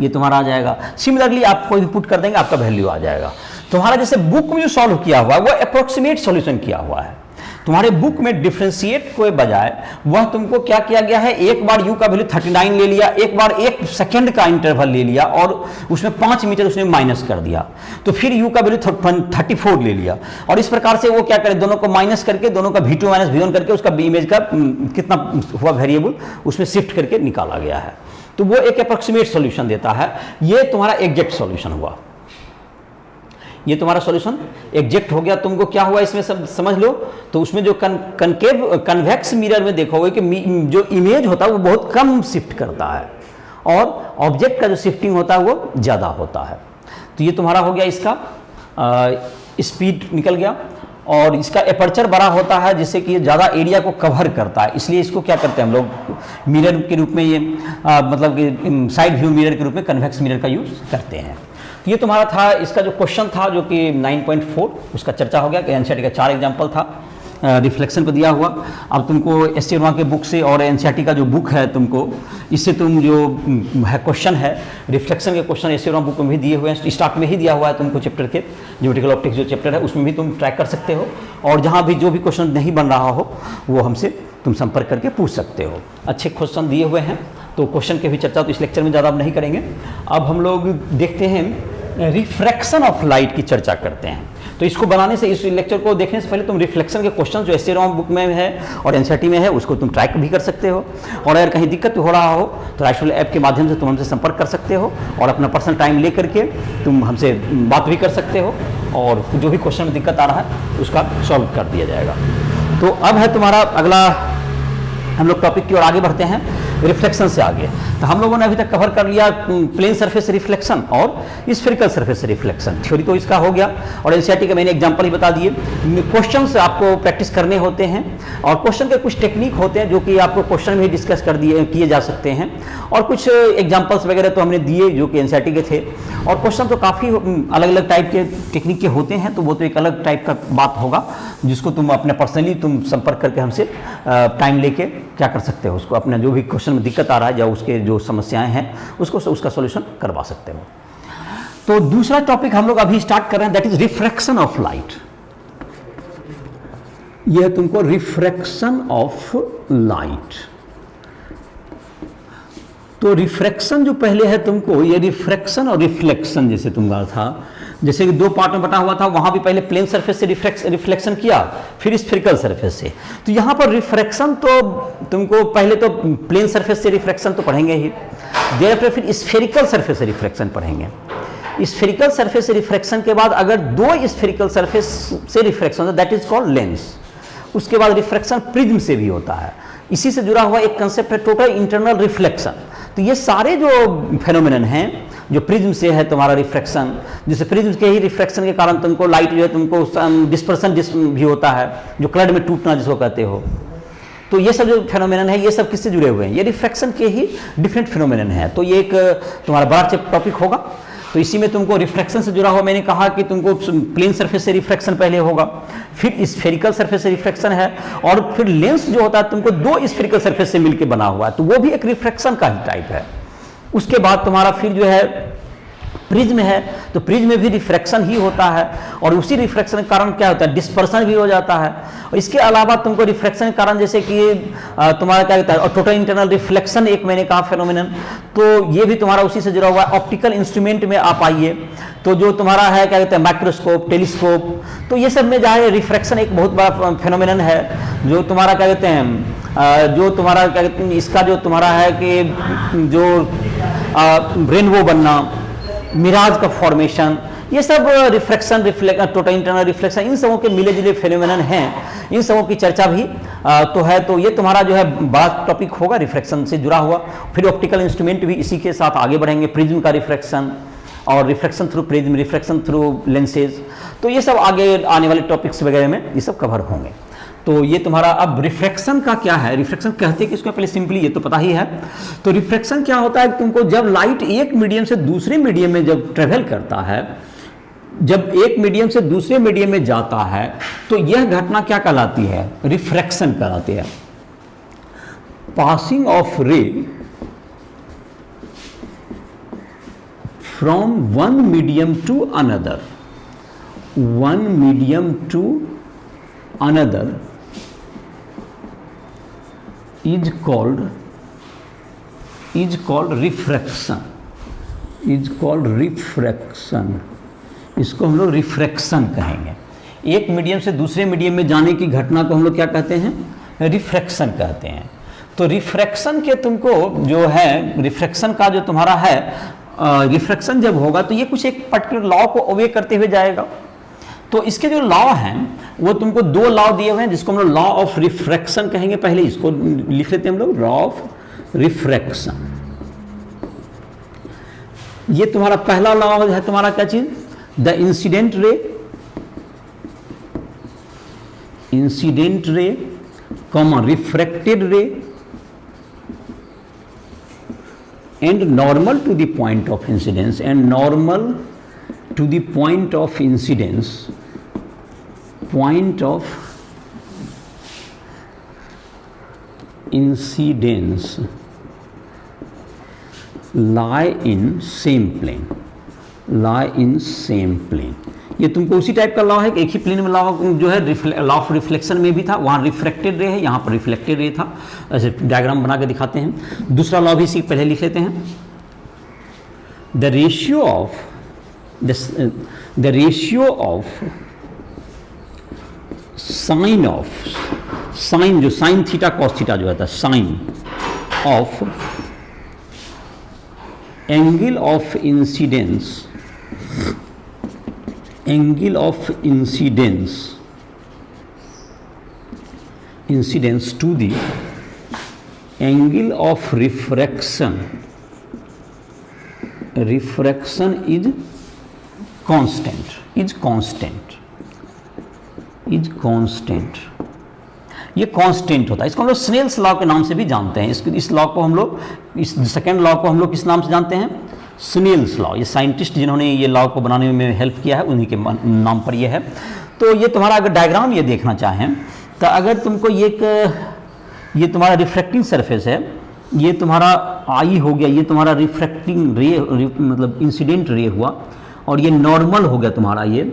ये तुम्हारा आ जाएगा। सिमिलरली आप कोई भी पुट कर देंगे, आपका वैल्यू आ जाएगा। तुम्हारा जैसे बुक में जो सॉल्व किया हुआ है वो अप्रोक्सीमेट सॉल्यूशन किया हुआ है, तुम्हारे बुक में डिफ्रेंशिएट के बजाय वह तुमको क्या किया गया है, एक बार u का वैल्यू 39 ले लिया, एक बार 1 सेकंड का इंटरवल ले लिया और उसमें 5 मीटर उसने माइनस कर दिया, तो फिर u का वैल्यू 34 ले लिया, और इस प्रकार से वो क्या करे, दोनों को माइनस करके, दोनों का v2 - v1 करके उसका इमेज का कितना हुआ वेरिएबल उसमें शिफ्ट करके निकाला गया है। तो वो एक अप्रोक्सीमेट सॉल्यूशन देता है। ये तुम्हारा एग्जैक्ट सॉल्यूशन हुआ, ये तुम्हारा सॉल्यूशन एग्जैक्ट हो गया। तुमको क्या हुआ इसमें सब समझ लो। तो उसमें जो कन्वेक्स मिरर में देखोगे कि जो इमेज होता है वो बहुत कम शिफ्ट करता है, और ऑब्जेक्ट का जो शिफ्टिंग होता है वो ज़्यादा होता है। तो ये तुम्हारा हो गया, इसका स्पीड निकल गया, और इसका एपर्चर बड़ा होता है जिससे कि ये ज़्यादा एरिया को कवर करता है, इसलिए इसको क्या करते हैं हम लोग मिरर के रूप में, ये मतलब कि साइड व्यू मिरर के रूप में कन्वेक्स मिरर का यूज़ करते हैं। ये तुम्हारा था, इसका जो क्वेश्चन था जो कि 9.4 उसका चर्चा हो गया कि एनसीईआरटी का 4 एग्जाम्पल था। रिफ्लेक्शन पर दिया हुआ। अब तुमको एस टी के बुक से और एनसीईआरटी का जो बुक है तुमको, इससे तुम जो है क्वेश्चन है रिफ्लेक्शन के क्वेश्चन एस टी बुक में भी दिए हुए हैं, स्टार्ट में ही दिया हुआ है तुमको चैप्टर के, ज्योमेट्रिकल ऑप्टिक्स जो चैप्टर है उसमें भी तुम ट्रैक कर सकते हो। और जहाँ भी जो भी क्वेश्चन नहीं बन रहा हो वो हमसे तुम संपर्क करके पूछ सकते हो। अच्छे क्वेश्चन दिए हुए हैं, तो क्वेश्चन की भी चर्चा तो इस लेक्चर में ज़्यादा नहीं करेंगे। अब हम लोग देखते हैं रिफ्रैक्शन ऑफ लाइट की चर्चा करते हैं। तो इसको बनाने से, इस लेक्चर को देखने से पहले तुम रिफ्लेक्शन के क्वेश्चन जो एस बुक में है और एनसीईआरटी में है उसको तुम ट्रैक भी कर सकते हो। और अगर कहीं दिक्कत हो रहा हो तो राइट ऐप के माध्यम से तुम हमसे संपर्क कर सकते हो और अपना पर्सनल टाइम ले करके तुम हमसे बात भी कर सकते हो और जो भी क्वेश्चन में दिक्कत आ रहा है उसका सॉल्व कर दिया जाएगा। तो अब है तुम्हारा अगला, हम लोग टॉपिक की ओर आगे बढ़ते हैं रिफ्लेक्शन से आगे। तो हम लोगों ने अभी तक कवर कर लिया प्लेन सरफेस रिफ्लेक्शन और स्फेरिकल सरफेस रिफ्लेक्शन। थ्योरी तो इसका हो गया और एनसीईआरटी के मैंने एग्जांपल ही बता दिए। क्वेश्चन से आपको प्रैक्टिस करने होते हैं और क्वेश्चन के कुछ टेक्निक होते हैं जो कि आपको क्वेश्चन में ही डिस्कस कर दिए किए जा सकते हैं और कुछ एग्जाम्पल्स वगैरह तो हमने दिए जो कि एनसीईआरटी के थे। और क्वेश्चन तो काफ़ी अलग अलग टाइप के टेक्निक के होते हैं, तो वो तो एक अलग टाइप का बात होगा जिसको तुम अपने पर्सनली तुम संपर्क करके हमसे टाइम लेके क्या कर सकते हो, उसको अपना जो भी क्वेश्चन में दिक्कत आ रहा है या उसके जो समस्याएं हैं उसको उसका सॉल्यूशन करवा सकते हो। तो दूसरा टॉपिक हम लोग अभी स्टार्ट कर रहे हैं, that is refraction of light. यह तुमको रिफ्रैक्शन ऑफ लाइट। तो रिफ्रैक्शन जो पहले है तुमको, ये रिफ्रैक्शन और रिफ्लेक्शन जैसे तुम्हारा था, जैसे कि दो पार्ट में बटा हुआ था, वहां भी पहले प्लेन सरफेस से रिफ्लेक्शन किया फिर स्फेरिकल सरफेस से। तो यहां पर रिफ्रैक्शन तो तुमको पहले तो प्लेन सरफेस से रिफ्रैक्शन तो पढ़ेंगे ही, देयर फिर स्फेरिकल सरफेस से रिफ्लेक्शन पढ़ेंगे। स्फेरिकल सरफेस से रिफ्रैक्शन के बाद अगर दो स्फेरिकल सरफेस से refraction that is called lens. उसके बाद रिफ्रैक्शन प्रिज्म से भी होता है। इसी से जुड़ा हुआ एक कंसेप्ट है टोटल इंटरनल रिफ्लेक्शन। तो ये सारे जो फेनोमेनन हैं जो प्रिज्म से है तुम्हारा रिफ्रैक्शन, जैसे प्रिज्म के ही रिफ्रैक्शन के कारण तुमको लाइट जो है तुमको डिस्पर्सन भी होता है, जो क्लड में टूटना जिसको कहते हो। तो ये सब जो फेनोमेनन है ये सब किससे जुड़े हुए हैं, ये रिफ्रैक्शन के ही डिफरेंट फेनोमेनन है। तो ये एक तुम्हारा बड़ा टॉपिक होगा। तो इसी में तुमको रिफ्रैक्शन से जुड़ा हुआ मैंने कहा कि तुमको प्लेन सरफेस से रिफ्रैक्शन पहले होगा, फिर स्फेरिकल सरफेस से रिफ्रैक्शन है और फिर लेंस जो होता है तुमको दो स्फेरिकल सरफेस से मिलकर बना हुआ है, तो वो भी एक रिफ्रैक्शन का ही टाइप है। उसके बाद तुम्हारा फिर जो है प्रिज्म है, तो प्रिज्म में भी रिफ्रैक्शन ही होता है और उसी रिफ्रैक्शन के कारण क्या होता है, डिस्पर्सन भी हो जाता है। और इसके अलावा तुमको रिफ्रैक्शन के कारण जैसे कि तुम्हारा क्या कहता है, और टोटल इंटरनल रिफ्लेक्शन एक मैंने कहा फेनोमेनन, तो ये भी तुम्हारा उसी से जुड़ा हुआ है। ऑप्टिकल इंस्ट्रूमेंट में आप आइए तो जो तुम्हारा है क्या कहते हैं माइक्रोस्कोप, टेलीस्कोप, तो ये सब में जाए रिफ्रैक्शन एक बहुत बड़ा फेनोमेनन है जो तुम्हारा क्या कहते हैं, जो तुम्हारा क्या कहते हैं, इसका जो तुम्हारा है कि जो रेनबो बनना, मिराज का फॉर्मेशन, ये सब रिफ्रैक्शन टोटल इंटरनल रिफ्लेक्शन, इन सबों के मिले जुले फेनोमेनन हैं। इन सबों की चर्चा भी तो है। तो ये तुम्हारा जो है बड़ा टॉपिक होगा रिफ्रैक्शन से जुड़ा हुआ। फिर ऑप्टिकल इंस्ट्रूमेंट भी इसी के साथ आगे बढ़ेंगे, प्रिज्म का रिफ्रैक्शन और refraction through prism, refraction through lenses. तो ये सब आगे आने वाले टॉपिक्स वगैरह में ये सब कवर होंगे। तो ये तुम्हारा अब रिफ्रैक्शन का क्या है, रिफ्रैक्शन कहते हैं कि इसको पहले सिंपली ये तो पता ही है। तो रिफ्रैक्शन क्या होता है, तुमको जब लाइट एक मीडियम से दूसरे मीडियम में जब ट्रेवल करता है, जब एक मीडियम से दूसरे मीडियम में जाता है, तो यह घटना क्या कहलाती है, रिफ्रैक्शन कहलाती है। Passing of ray from one medium to another, one medium to another is called refraction, is called refraction। इसको हम लोग रिफ्रैक्शन कहेंगे। एक मीडियम से दूसरे मीडियम में जाने की घटना को हम लोग क्या कहते हैं, रिफ्रैक्शन कहते हैं। तो रिफ्रैक्शन के तुमको जो है, रिफ्रैक्शन का जो तुम्हारा है, रिफ्रैक्शन जब होगा तो ये कुछ एक पर्टिकुलर लॉ को ओबे करते हुए जाएगा। तो इसके जो लॉ हैं वो तुमको दो लॉ दिए हुए हैं जिसको हम लोग लॉ ऑफ रिफ्रैक्शन कहेंगे। पहले इसको लिख लेते हैं हम लोग, लॉ ऑफ रिफ्रैक्शन। ये तुम्हारा पहला लॉ है तुम्हारा क्या चीज, the incident ray comma refracted ray and normal to the point of incidence, and normal to the point of incidence, point of incidence lie in same plane, lie in same plane। ये तुमको उसी टाइप का लॉ है कि एक ही प्लेन में लॉ जो है लॉ ऑफ रिफ्लेक्शन में भी था, वहाँ रिफ्लेक्टेड रे है, यहाँ पर रिफ्लेक्टेड रे था। ऐसे डायग्राम बना के दिखाते हैं। दूसरा लॉ भी इसी पहले लिख लेते हैं। द रेशियो ऑफ साइन जो साइन थीटा कॉस थीटा जो है sine of angle of incidence to the angle of refraction is constant। ये कांस्टेंट होता है। इसको हम लोग स्नेल्स लॉ के नाम से भी जानते हैं। इस लॉ को हम लोग, इस सेकेंड लॉ को हम लोग किस नाम से जानते हैं? Snell's law. ये साइंटिस्ट जिन्होंने ये लॉ को बनाने में हेल्प किया है उन्हीं के नाम पर ये है। तो ये तुम्हारा अगर डायग्राम ये देखना चाहें तो अगर तुमको ये तुम्हारा रिफ्रैक्टिंग सरफेस है, ये तुम्हारा आई हो गया, ये तुम्हारा रिफ्रैक्टिंग रे मतलब इंसिडेंट रे हुआ, और ये नॉर्मल हो गया तुम्हारा ये।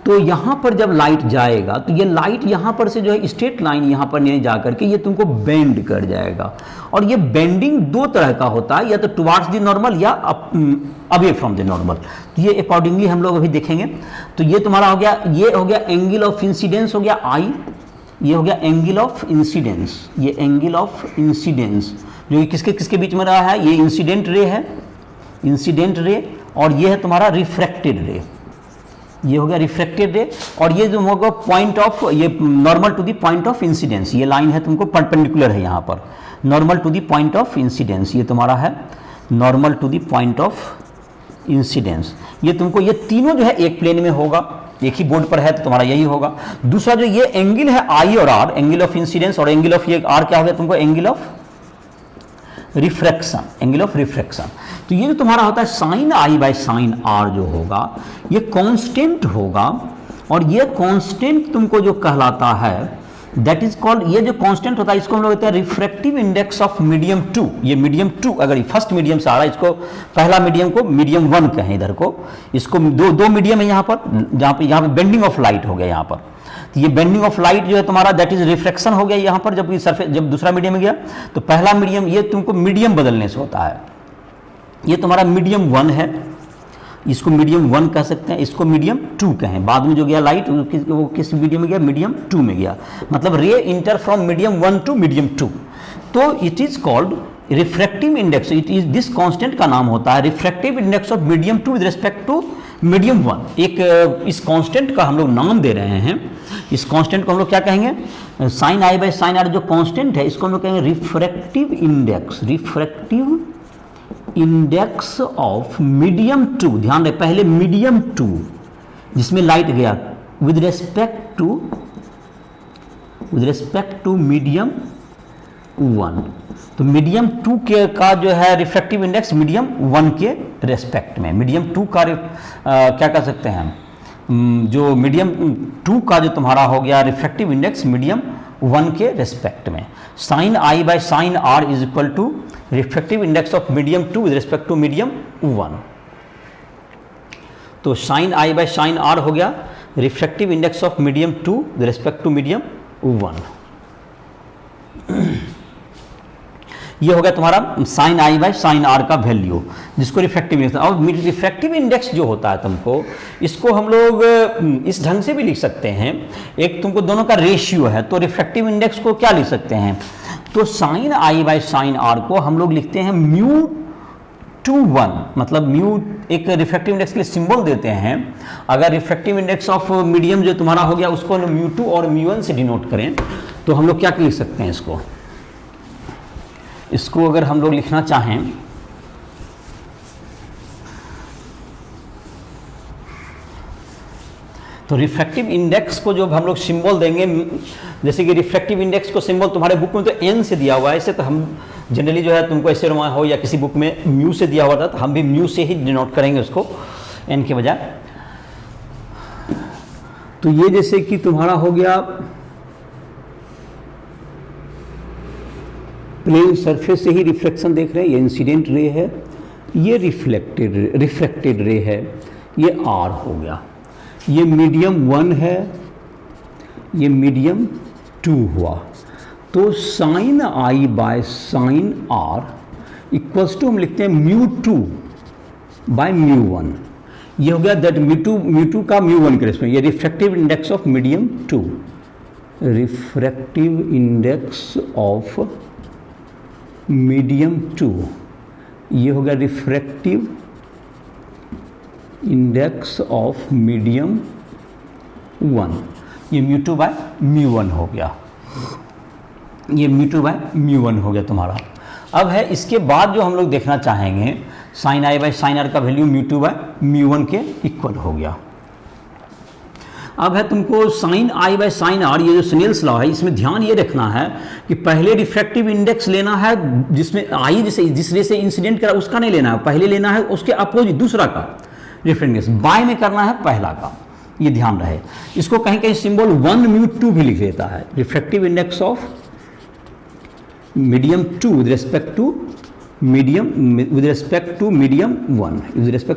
तो यहाँ पर जब लाइट जाएगा तो ये लाइट यहाँ पर से जो है स्ट्रेट लाइन यहाँ पर नहीं जा करके ये तुमको बेंड कर जाएगा। और ये बेंडिंग दो तरह का होता है, या तो टुवार्ड्स द नॉर्मल या अवे फ्रॉम द नॉर्मल। तो ये अकॉर्डिंगली हम लोग अभी देखेंगे। तो ये तुम्हारा हो गया, ये हो गया एंगल ऑफ इंसिडेंस हो गया आई, ये हो गया एंगल ऑफ इंसिडेंस, ये एंगल ऑफ इंसिडेंस जो किसके किसके बीच में रहा है? ये इंसिडेंट रे है, इंसिडेंट रे, और ये है तुम्हारा रिफ्रैक्टेड रे, ये हो गया रिफ्रैक्टेड रे। और ये जो होगा पॉइंट ऑफ, ये normal to the point of incidence, ये लाइन है तुमको परपेंडिकुलर है यहाँ पर, normal to the point of incidence, ये तुम्हारा है normal to the point of incidence. ये तुमको ये तीनों जो है एक प्लेन में होगा, एक ही बोर्ड पर है तो तुम्हारा यही होगा। दूसरा जो ये एंगल है आई और आर, एंगल ऑफ इंसिडेंस, और एंगल ऑफ ये आर क्या हो गया तुमको? Angle of refraction, angle of refraction. तो ये जो तुम्हारा होता है sine i by sine r जो होगा ये कांस्टेंट होगा, और ये कांस्टेंट तुमको जो कहलाता है दैट इज कॉल्ड, ये जो कांस्टेंट होता है इसको हम लोग कहते हैं रिफ्रैक्टिव इंडेक्स ऑफ मीडियम 2। ये मीडियम 2 अगर फर्स्ट मीडियम से आ रहा है, इसको पहला मीडियम को मीडियम 1 कहें, इधर को इसको दो मीडियम है यहाँ पर, जहाँ पे बेंडिंग ऑफ लाइट हो गया यहाँ पर। तो ये बेंडिंग ऑफ लाइट जो है तुम्हारा दैट इज रिफ्रैक्शन हो गया यहाँ पर, जब ये सरफेस जब दूसरा मीडियम में गया तो पहला मीडियम, ये तुमको मीडियम बदलने से होता है। ये तुम्हारा मीडियम 1 है, इसको मीडियम 1 कह सकते हैं, इसको मीडियम 2 कहें। बाद में जो गया लाइट वो किस मीडियम में गया? मीडियम 2 में गया, मतलब ray enter from medium 1 to medium 2। तो it is called refractive index, it is this constant का नाम होता है refractive index of medium 2 with respect to medium 1। एक इस कांस्टेंट का हम लोग नाम दे रहे हैं, इस कांस्टेंट को हम लोग क्या कहेंगे? Sine i by sine r जो कांस्टेंट है इसको हम लोग कहेंगे refractive index, refractive index of medium 2। ध्यान रहे पहले मीडियम 2 जिसमें लाइट गया विद रेस्पेक्ट टू मीडियम 1। तो मीडियम 2 के का जो है रिफ्रैक्टिव इंडेक्स मीडियम 1 के रेस्पेक्ट में, मीडियम 2 का क्या कह सकते हैं, जो मीडियम 2 का जो तुम्हारा हो गया रिफ्रैक्टिव इंडेक्स मीडियम 1 के रेस्पेक्ट में। Sine i by sine r is equal to refractive index of medium 2 with respect to medium 1। तो sine i by sine r हो गया refractive index of medium 2 with respect to medium 1। ये हो गया तुम्हारा sine i by sine r का वैल्यू, जिसको रिफ्रैक्टिव इंडेक्स। और रिफ्रैक्टिव इंडेक्स जो होता है तुमको, इसको हम लोग इस ढंग से भी लिख सकते हैं। एक तुमको दोनों का रेशियो है, तो रिफ्रैक्टिव इंडेक्स को क्या लिख सकते हैं? तो sine i by sine r को हम लोग लिखते हैं म्यू टू 1, मतलब म्यू एक रिफ्रैक्टिव इंडेक्स के लिए सिंबल देते हैं। अगर रिफ्रैक्टिव इंडेक्स ऑफ मीडियम जो तुम्हारा हो गया उसको म्यू 2 और म्यू 1 से डिनोट करें तो हम लोग क्या लिख सकते हैं? इसको अगर हम लोग लिखना चाहें तो रिफ्रैक्टिव इंडेक्स को जो हम लोग सिंबल देंगे, जैसे कि रिफ्रैक्टिव इंडेक्स को सिंबल तुम्हारे बुक में तो एन से दिया हुआ है, ऐसे तो हम जनरली जो है तुमको ऐसे हो या किसी बुक में म्यू से दिया हुआ था, तो हम भी म्यू से ही डिनोट करेंगे उसको एन के बजाय। तो ये जैसे कि तुम्हारा हो गया प्लेन सरफेस से ही रिफ्लेक्शन देख रहे हैं, ये इंसिडेंट रे है, ये रिफ्लेक्टेड रे है, ये आर हो गया, ये मीडियम 1 है, ये मीडियम 2 हुआ। तो sine i by sine r equals to हम लिखते हैं μ2 बाय μ1। ये हो गया दैट μ2 का μ1 के रेस्पेक्ट, ये refractive index of medium 2, refractive index of medium 2, ये हो गया रिफ्रैक्टिव इंडेक्स ऑफ मीडियम 1, ये μ2 बाय μ1 हो गया, ये μ2 बाय μ1 हो गया तुम्हारा। अब है इसके बाद जो हम लोग देखना चाहेंगे, sine i by sine r का वैल्यू μ2 बाय μ1 के इक्वल हो गया। अब है तुमको sine i by sine r, ये जो स्नेल्स लॉ है, इसमें ध्यान ये रखना है कि पहले रिफ्रैक्टिव इंडेक्स लेना है, जिसमें आई जिस रे से इंसिडेंट करा उसका नहीं लेना है, पहले लेना है उसके अपोजिट दूसरा का रिफ्रैक्टिव इंडेक्स, बाय में करना है पहला का, ये ध्यान रहे। इसको कहीं कहीं सिंबल 1μ2 भी लिख देता है, refractive index of medium 2 with respect to medium 1, with respect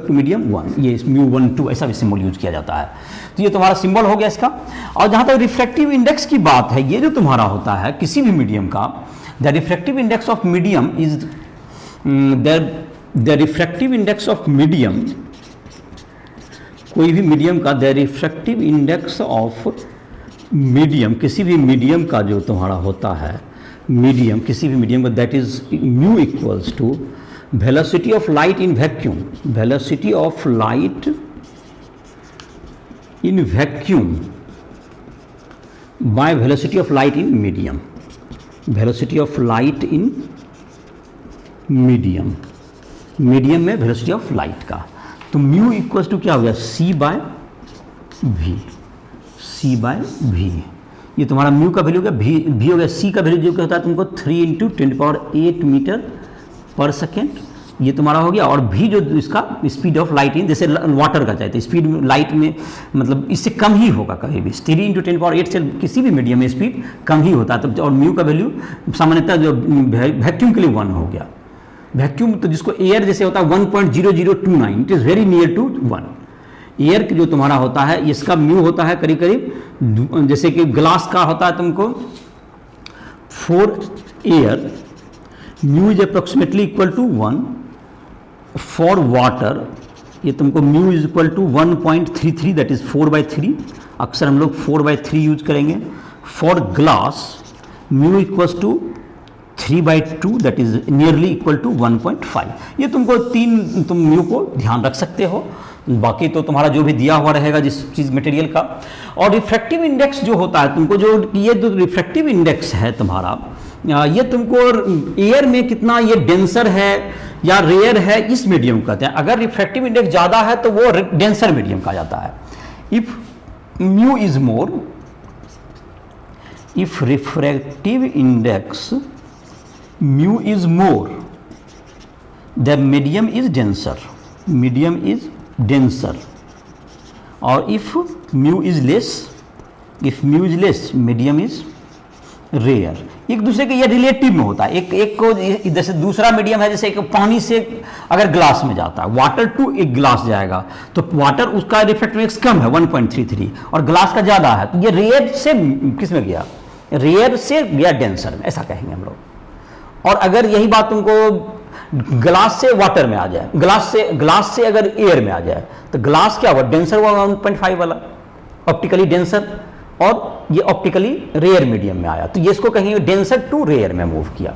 to medium 1, ये μ12 ऐसा भी सिंबल यूज किया जाता है। तो ये तुम्हारा सिंबल हो गया इसका। और जहाँ तक रिफ्रैक्टिव इंडेक्स की बात है, ये जो तुम्हारा होता है किसी भी मीडियम का, the refractive index of medium is the refractive index of medium, कोई भी मीडियम का the refractive index of medium, किसी भी मीडियम का जो तुम्हारा होता है मीडियम, किसी भी मीडियम का, that is mu equals to velocity of light in vacuum, velocity of light in vacuum by velocity of light in medium, velocity of light in medium, medium में वेलोसिटी ऑफ लाइट का। तो म्यू इक्वल्स टू क्या हो गया, सी बाय वी, ये तुम्हारा म्यू का वैल्यू हो गया, भी हो गया, सी का वैल्यू जो क्या होता है तुमको 3 × 10⁸ मीटर पर सेकेंड, ये तुम्हारा हो गया। और भी जो इसका स्पीड ऑफ लाइट इन, जैसे वाटर का चाहते स्पीड लाइट में मतलब इससे कम ही होगा कभी भी, 3 × 10⁸ से किसी भी मीडियम में स्पीड कम ही होता है। तो और म्यू का वैल्यू सामान्यतः जो वैक्यूम के लिए 1 हो गया, वैक्यूम तो जिसको एयर जैसे होता है 1.0029, it is very near to 1। Air जो तुम्हारा होता है इसका म्यू होता है करीब करीब, जैसे कि ग्लास का होता है तुमको 4 air, mu is approximately equal to 1, for water ये तुमको mu is equal to 1.33, that is 4/3, अक्सर हम लोग 4/3 यूज करेंगे। For glass mu equals to 3/2, that is nearly equal to 1.5। ये तुमको तुम म्यू को ध्यान रख सकते हो, बाकी तो तुम्हारा जो भी दिया हुआ रहेगा जिस चीज़ मटेरियल का। और रिफ्रैक्टिव इंडेक्स जो होता है तुमको, जो ये जो रिफ्रैक्टिव इंडेक्स है तुम्हारा, ये तुमको एयर में कितना ये डेंसर है या रेयर है, इस मीडियम कहते हैं। अगर रिफ्रैक्टिव इंडेक्स ज़्यादा है तो वो डेंसर मीडियम कहा जाता है। If mu is more, if refractive index mu is more, the medium is denser, medium is denser. और if mu is less, medium is rare. एक दूसरे के ये रिलेटिव में होता है, एक को जैसे दूसरा मीडियम है, जैसे एक पानी से अगर ग्लास में जाता है, वाटर टू एक ग्लास जाएगा तो वाटर उसका रिफ्रैक्टिव इंडेक्स कम है 1.33 और ग्लास का ज़्यादा है, तो ये रेयर से किस में गया, रेयर से गया डेंसर में, ऐसा कहेंगे हम लोग। और अगर यही बात तुमको ग्लास से वाटर में आ जाए, ग्लास से अगर एयर में आ जाए, तो ग्लास क्या हुआ, डेंसर हुआ 1.5 वाला, ऑप्टिकली डेंसर, और ये ऑप्टिकली रेयर मीडियम में आया, तो ये इसको कहेंगे डेंसर टू रेयर में मूव किया।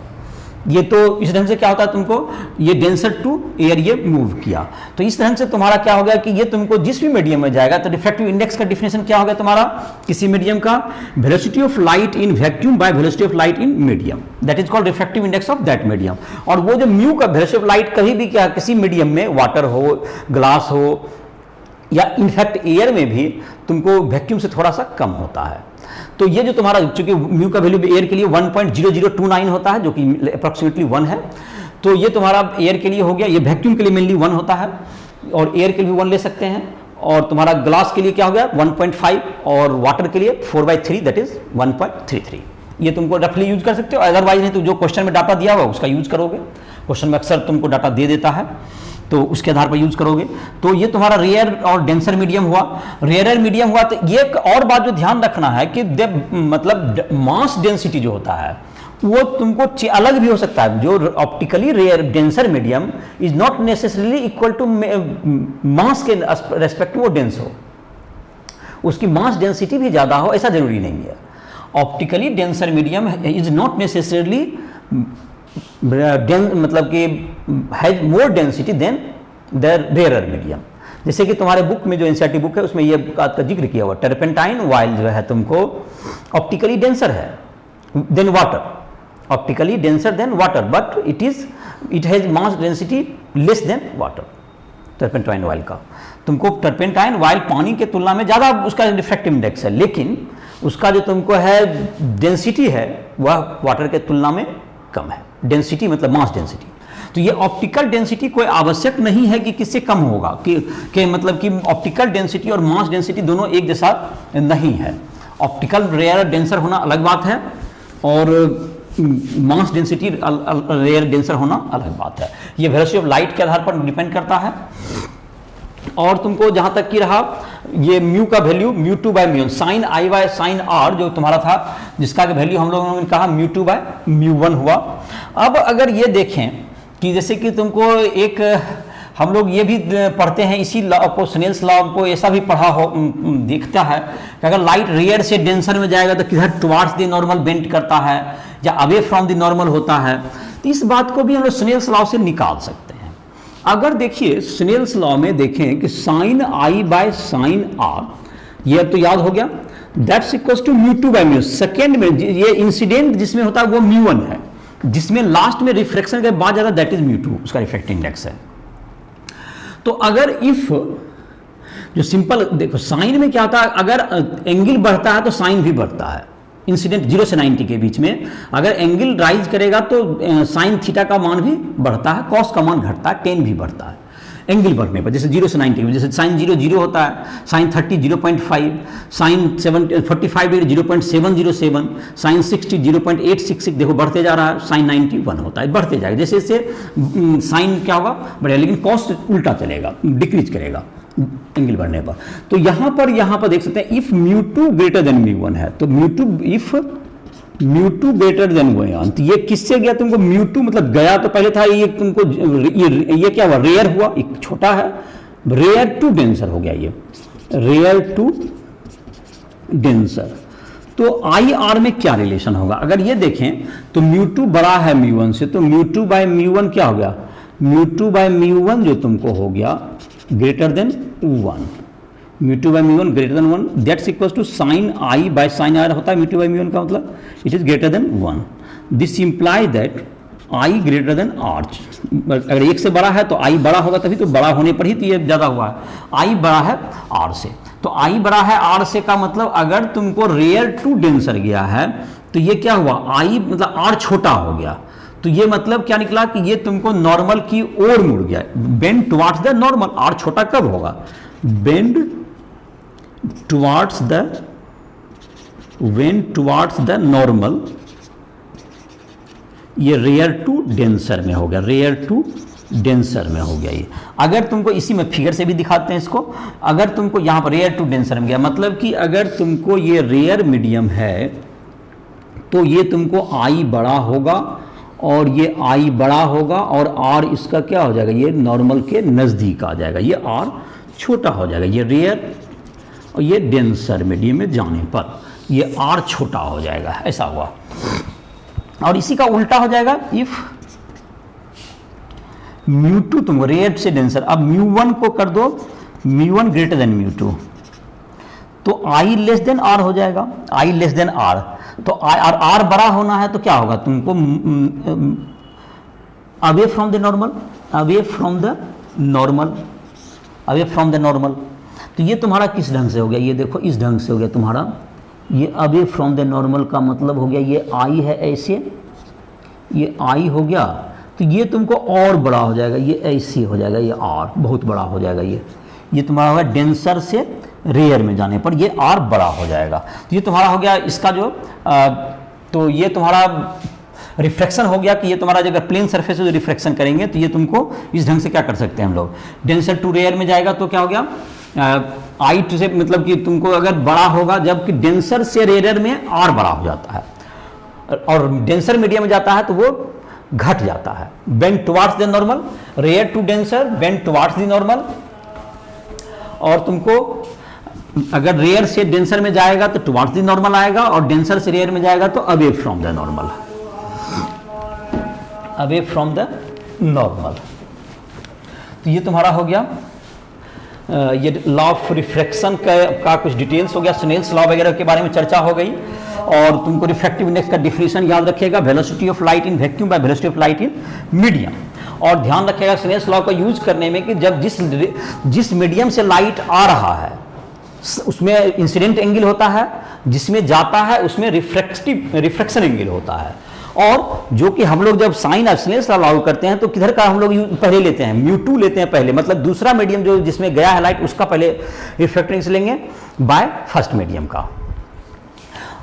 ये तो इस ढंग से क्या होता है तुमको, ये डेंसर टू एयर ये मूव किया। तो इस तरह से तुम्हारा क्या हो गया कि ये तुमको जिस भी मीडियम में जाएगा, तो रिफ्रैक्टिव इंडेक्स का डिफिनेशन क्या हो गया तुम्हारा, किसी मीडियम का velocity of light in vacuum by velocity of light in medium, that is called refractive index of that medium. और वो जो म्यू का वेलोसिटी ऑफ लाइट कभी भी क्या, किसी मीडियम में, वाटर हो, ग्लास हो, या इनफैक्ट एयर में भी तुमको वैक्यूम से थोड़ा सा कम होता है। तो ये जो तुम्हारा, चूंकि म्यू का वैल्यू एयर के लिए 1.0029 होता है, जो कि अप्रॉक्सीमेटली 1 है, तो ये तुम्हारा एयर के लिए हो गया। ये वैक्यूम के लिए मेनली 1 होता है, और एयर के लिए भी 1 ले सकते हैं। और तुम्हारा ग्लास के लिए क्या हो गया 1.5, और वाटर के लिए 4/3, दैट इज 1.33। ये तुमको रफली यूज कर सकते हो, अदरवाइज नहीं तो जो क्वेश्चन में डाटा दिया हुआ उसका यूज करोगे। क्वेश्चन में अक्सर तुमको डाटा दे देता है तो उसके आधार पर यूज करोगे। तो ये तुम्हारा रेयर और डेंसर मीडियम हुआ। रेयर मीडियम हुआ तो ये एक और बात जो ध्यान रखना है कि मतलब मास डेंसिटी जो होता है वो तुमको अलग भी हो सकता है। जो optically rare denser medium is not necessarily equal to mass के रेस्पेक्ट में वो डेंस हो, उसकी मास डेंसिटी भी ज़्यादा हो ऐसा जरूरी नहीं है। Optically denser medium is not necessarily मतलब कि has more density than the rare medium. जैसे कि तुम्हारे बुक में जो एनसीईआरटी बुक है उसमें ये बात का जिक्र किया हुआ, टर्पेंटाइन वाइल जो है तुमको ऑप्टिकली डेंसर है than water, optically denser than water, but it has mass density less than water. Turpentine oil का तुमको टर्पेंटाइन वाइल पानी के तुलना में ज़्यादा उसका रिफ्रैक्टिव इंडेक्स है, लेकिन उसका जो तुमको है डेंसिटी है वह वाटर के तुलना में कम है। डेंसिटी मतलब मास डेंसिटी। तो ये ऑप्टिकल डेंसिटी कोई आवश्यक नहीं है कि किससे कम होगा, कि मतलब कि ऑप्टिकल डेंसिटी और मास डेंसिटी दोनों एक जैसा नहीं है। ऑप्टिकल रेयर डेंसर होना अलग बात है और मास डेंसिटी रेयर डेंसर होना अलग बात है। ये वेलोसिटी ऑफ लाइट के आधार पर डिपेंड करता है। और तुमको जहां तक कि रहा ये म्यू का value mu two by mu sine i by sine r जो तुम्हारा था, जिसका वैल्यू हम लोगों ने कहा mu two by mu one हुआ। अब अगर ये देखें कि जैसे कि तुमको एक हम लोग ये भी पढ़ते हैं इसी लॉ को, स्नेल्स लॉ को ऐसा भी पढ़ा हो दिखता है कि अगर लाइट रेयर से डेंसर में जाएगा तो किधर टुवार्ड्स द नॉर्मल बेंड करता है या अवे फ्रॉम द नॉर्मल होता है। तो इस बात को भी हम लोग स्नेल्स लॉ से निकाल सकते हैं। अगर देखिए स्नेल्स लॉ में देखें कि sine i by sine r, ये अब तो याद हो गया, that's equals to mu two by mu. Second में ये इंसिडेंट जिसमें होता है वो म्यू वन है, जिसमें लास्ट में रिफ्रैक्शन के बाद ज़्यादा दैट इज म्यू टू, उसका रिफ्रैक्टिव इंडेक्स है। तो अगर इफ जो सिंपल देखो साइन में क्या होता है, अगर एंगल बढ़ता है तो साइन भी बढ़ता है। इंसिडेंट 0 से 90 के बीच में अगर एंगल राइज करेगा तो साइन थीटा का मान भी बढ़ता है, कॉस का मान घटता है, टेन भी बढ़ता है एंगल बढ़ने पर। जैसे 0 से 90 जैसे साइन 0 0 होता है, साइन 30 0.5, साइन 45 डिग्री 0.707, साइन 60 0.866, देखो बढ़ते जा रहा है। साइन 91 होता है, बढ़ते जाएगा जैसे जैसे साइन क्या होगा बढ़ेगा, लेकिन कॉस उल्टा चलेगा, डिक्रीज करेगा एंगल बढ़ने पर। तो यहां पर देख सकते हैं if mu two greater than mu one है तो if mu two greater than one, तो ये किससे गया तुमको म्यू टू मतलब गया तो पहले था ये तुमको ये क्या हुआ रेयर हुआ, एक छोटा है, रेयर टू डेंसर हो गया, ये रेयर टू डेंसर। तो आई आर में क्या रिलेशन होगा अगर ये देखें तो म्यू टू बड़ा है म्यू वन से, तो mu two by mu one क्या हो गया, mu two by mu one जो तुमको हो गया greater than one, mu two by mu one greater than one, that's equal to sine i by sine r होता है mu two by mu one का मतलब it is greater than one. This imply that i greater than r. अगर एक से बड़ा है तो आई बड़ा होगा, तभी तो बड़ा होने पर ही तो ये ज़्यादा हुआ है। आई बड़ा है आर से, तो आई बड़ा है आर से का मतलब अगर तुमको रेयर टू डेंसर गया है तो ये क्या हुआ, आई मतलब आर छोटा हो गया, तो ये मतलब क्या निकला कि ये तुमको नॉर्मल की ओर मुड़ गया, bend towards the normal. R छोटा कब होगा, बेंड टुवार्ड्स द नॉर्मल, ये रेयर टू डेंसर में हो गया, रेयर टू डेंसर में हो गया ये। अगर तुमको इसी में फिगर से भी दिखाते हैं इसको, अगर तुमको यहाँ पर रेयर टू डेंसर में गया मतलब कि अगर तुमको ये रेयर मीडियम है तो ये तुमको आई बड़ा होगा और ये आई बड़ा होगा और आर इसका क्या हो जाएगा, ये नॉर्मल के नज़दीक आ जाएगा, ये आर छोटा हो जाएगा, ये रेयर और ये डेंसर मीडियम में जाने पर ये आर छोटा हो जाएगा, ऐसा हुआ। और इसी का उल्टा हो जाएगा इफ म्यू टू तुम रेयर से डेंसर, अब म्यू वन को कर दो mu one greater then mu two, तो आई लेस देन आर हो जाएगा, आई लेस देन आर, तो आर बड़ा होना है तो क्या होगा तुमको away from the normal, away from the normal, away from the normal. तो ये तुम्हारा किस ढंग से हो गया, ये देखो इस ढंग से हो गया तुम्हारा, ये अवे फ्रॉम द नॉर्मल का मतलब हो गया ये आई है ऐसे, ये आई हो गया, तो ये तुमको और बड़ा हो जाएगा, ये ऐसे हो जाएगा, ये आर बहुत बड़ा हो जाएगा, ये तुम्हारा होगा डेंसर से रेयर में जाने पर ये आर बड़ा हो जाएगा। तो ये तुम्हारा हो गया इसका जो तो ये तुम्हारा रिफ्लेक्शन हो गया कि ये तुम्हारा अगर प्लेन सरफेस है तो रिफ्लेक्शन करेंगे, तो ये तुमको इस ढंग से क्या कर सकते हैं हम लोग, डेंसर टू रेयर में जाएगा तो क्या हो गया, आई टू से मतलब कि तुमको अगर बड़ा होगा, जबकि डेंसर से रेयर में आर बड़ा हो जाता है, और डेंसर मीडियम में जाता है तो वो घट जाता है, bend towards the normal, rare to denser bend towards the normal, और तुमको अगर रेयर से डेंसर में जाएगा तो टुवार्ड्स द नॉर्मल आएगा, और डेंसर से रेयर में जाएगा तो away from the normal, away from the normal. तो ये तुम्हारा हो गया ये लॉ ऑफ रिफ्रैक्शन का कुछ डिटेल्स हो गया, स्नेल्स लॉ वगैरह के बारे में चर्चा हो गई, और तुमको रिफ्रैक्टिव इंडेक्स का डिफिनेशन याद रखिएगा, velocity of light in vacuum by velocity of light in medium, और ध्यान रखिएगा स्नेल्स लॉ का यूज करने में कि जब जिस मीडियम से लाइट आ रहा है उसमें इंसिडेंट एंगल होता है, जिसमें जाता है उसमें रिफ्रैक्शन एंगल होता है, और जो कि हम लोग जब साइन ऑफ स्नेल्स लॉ लागू करते हैं तो किधर का हम लोग पहले लेते हैं, म्यू2 लेते हैं पहले, मतलब दूसरा मीडियम जो जिसमें गया है लाइट उसका पहले रिफ्रैक्टिव इंडेक्स लेंगे बाय फर्स्ट मीडियम का।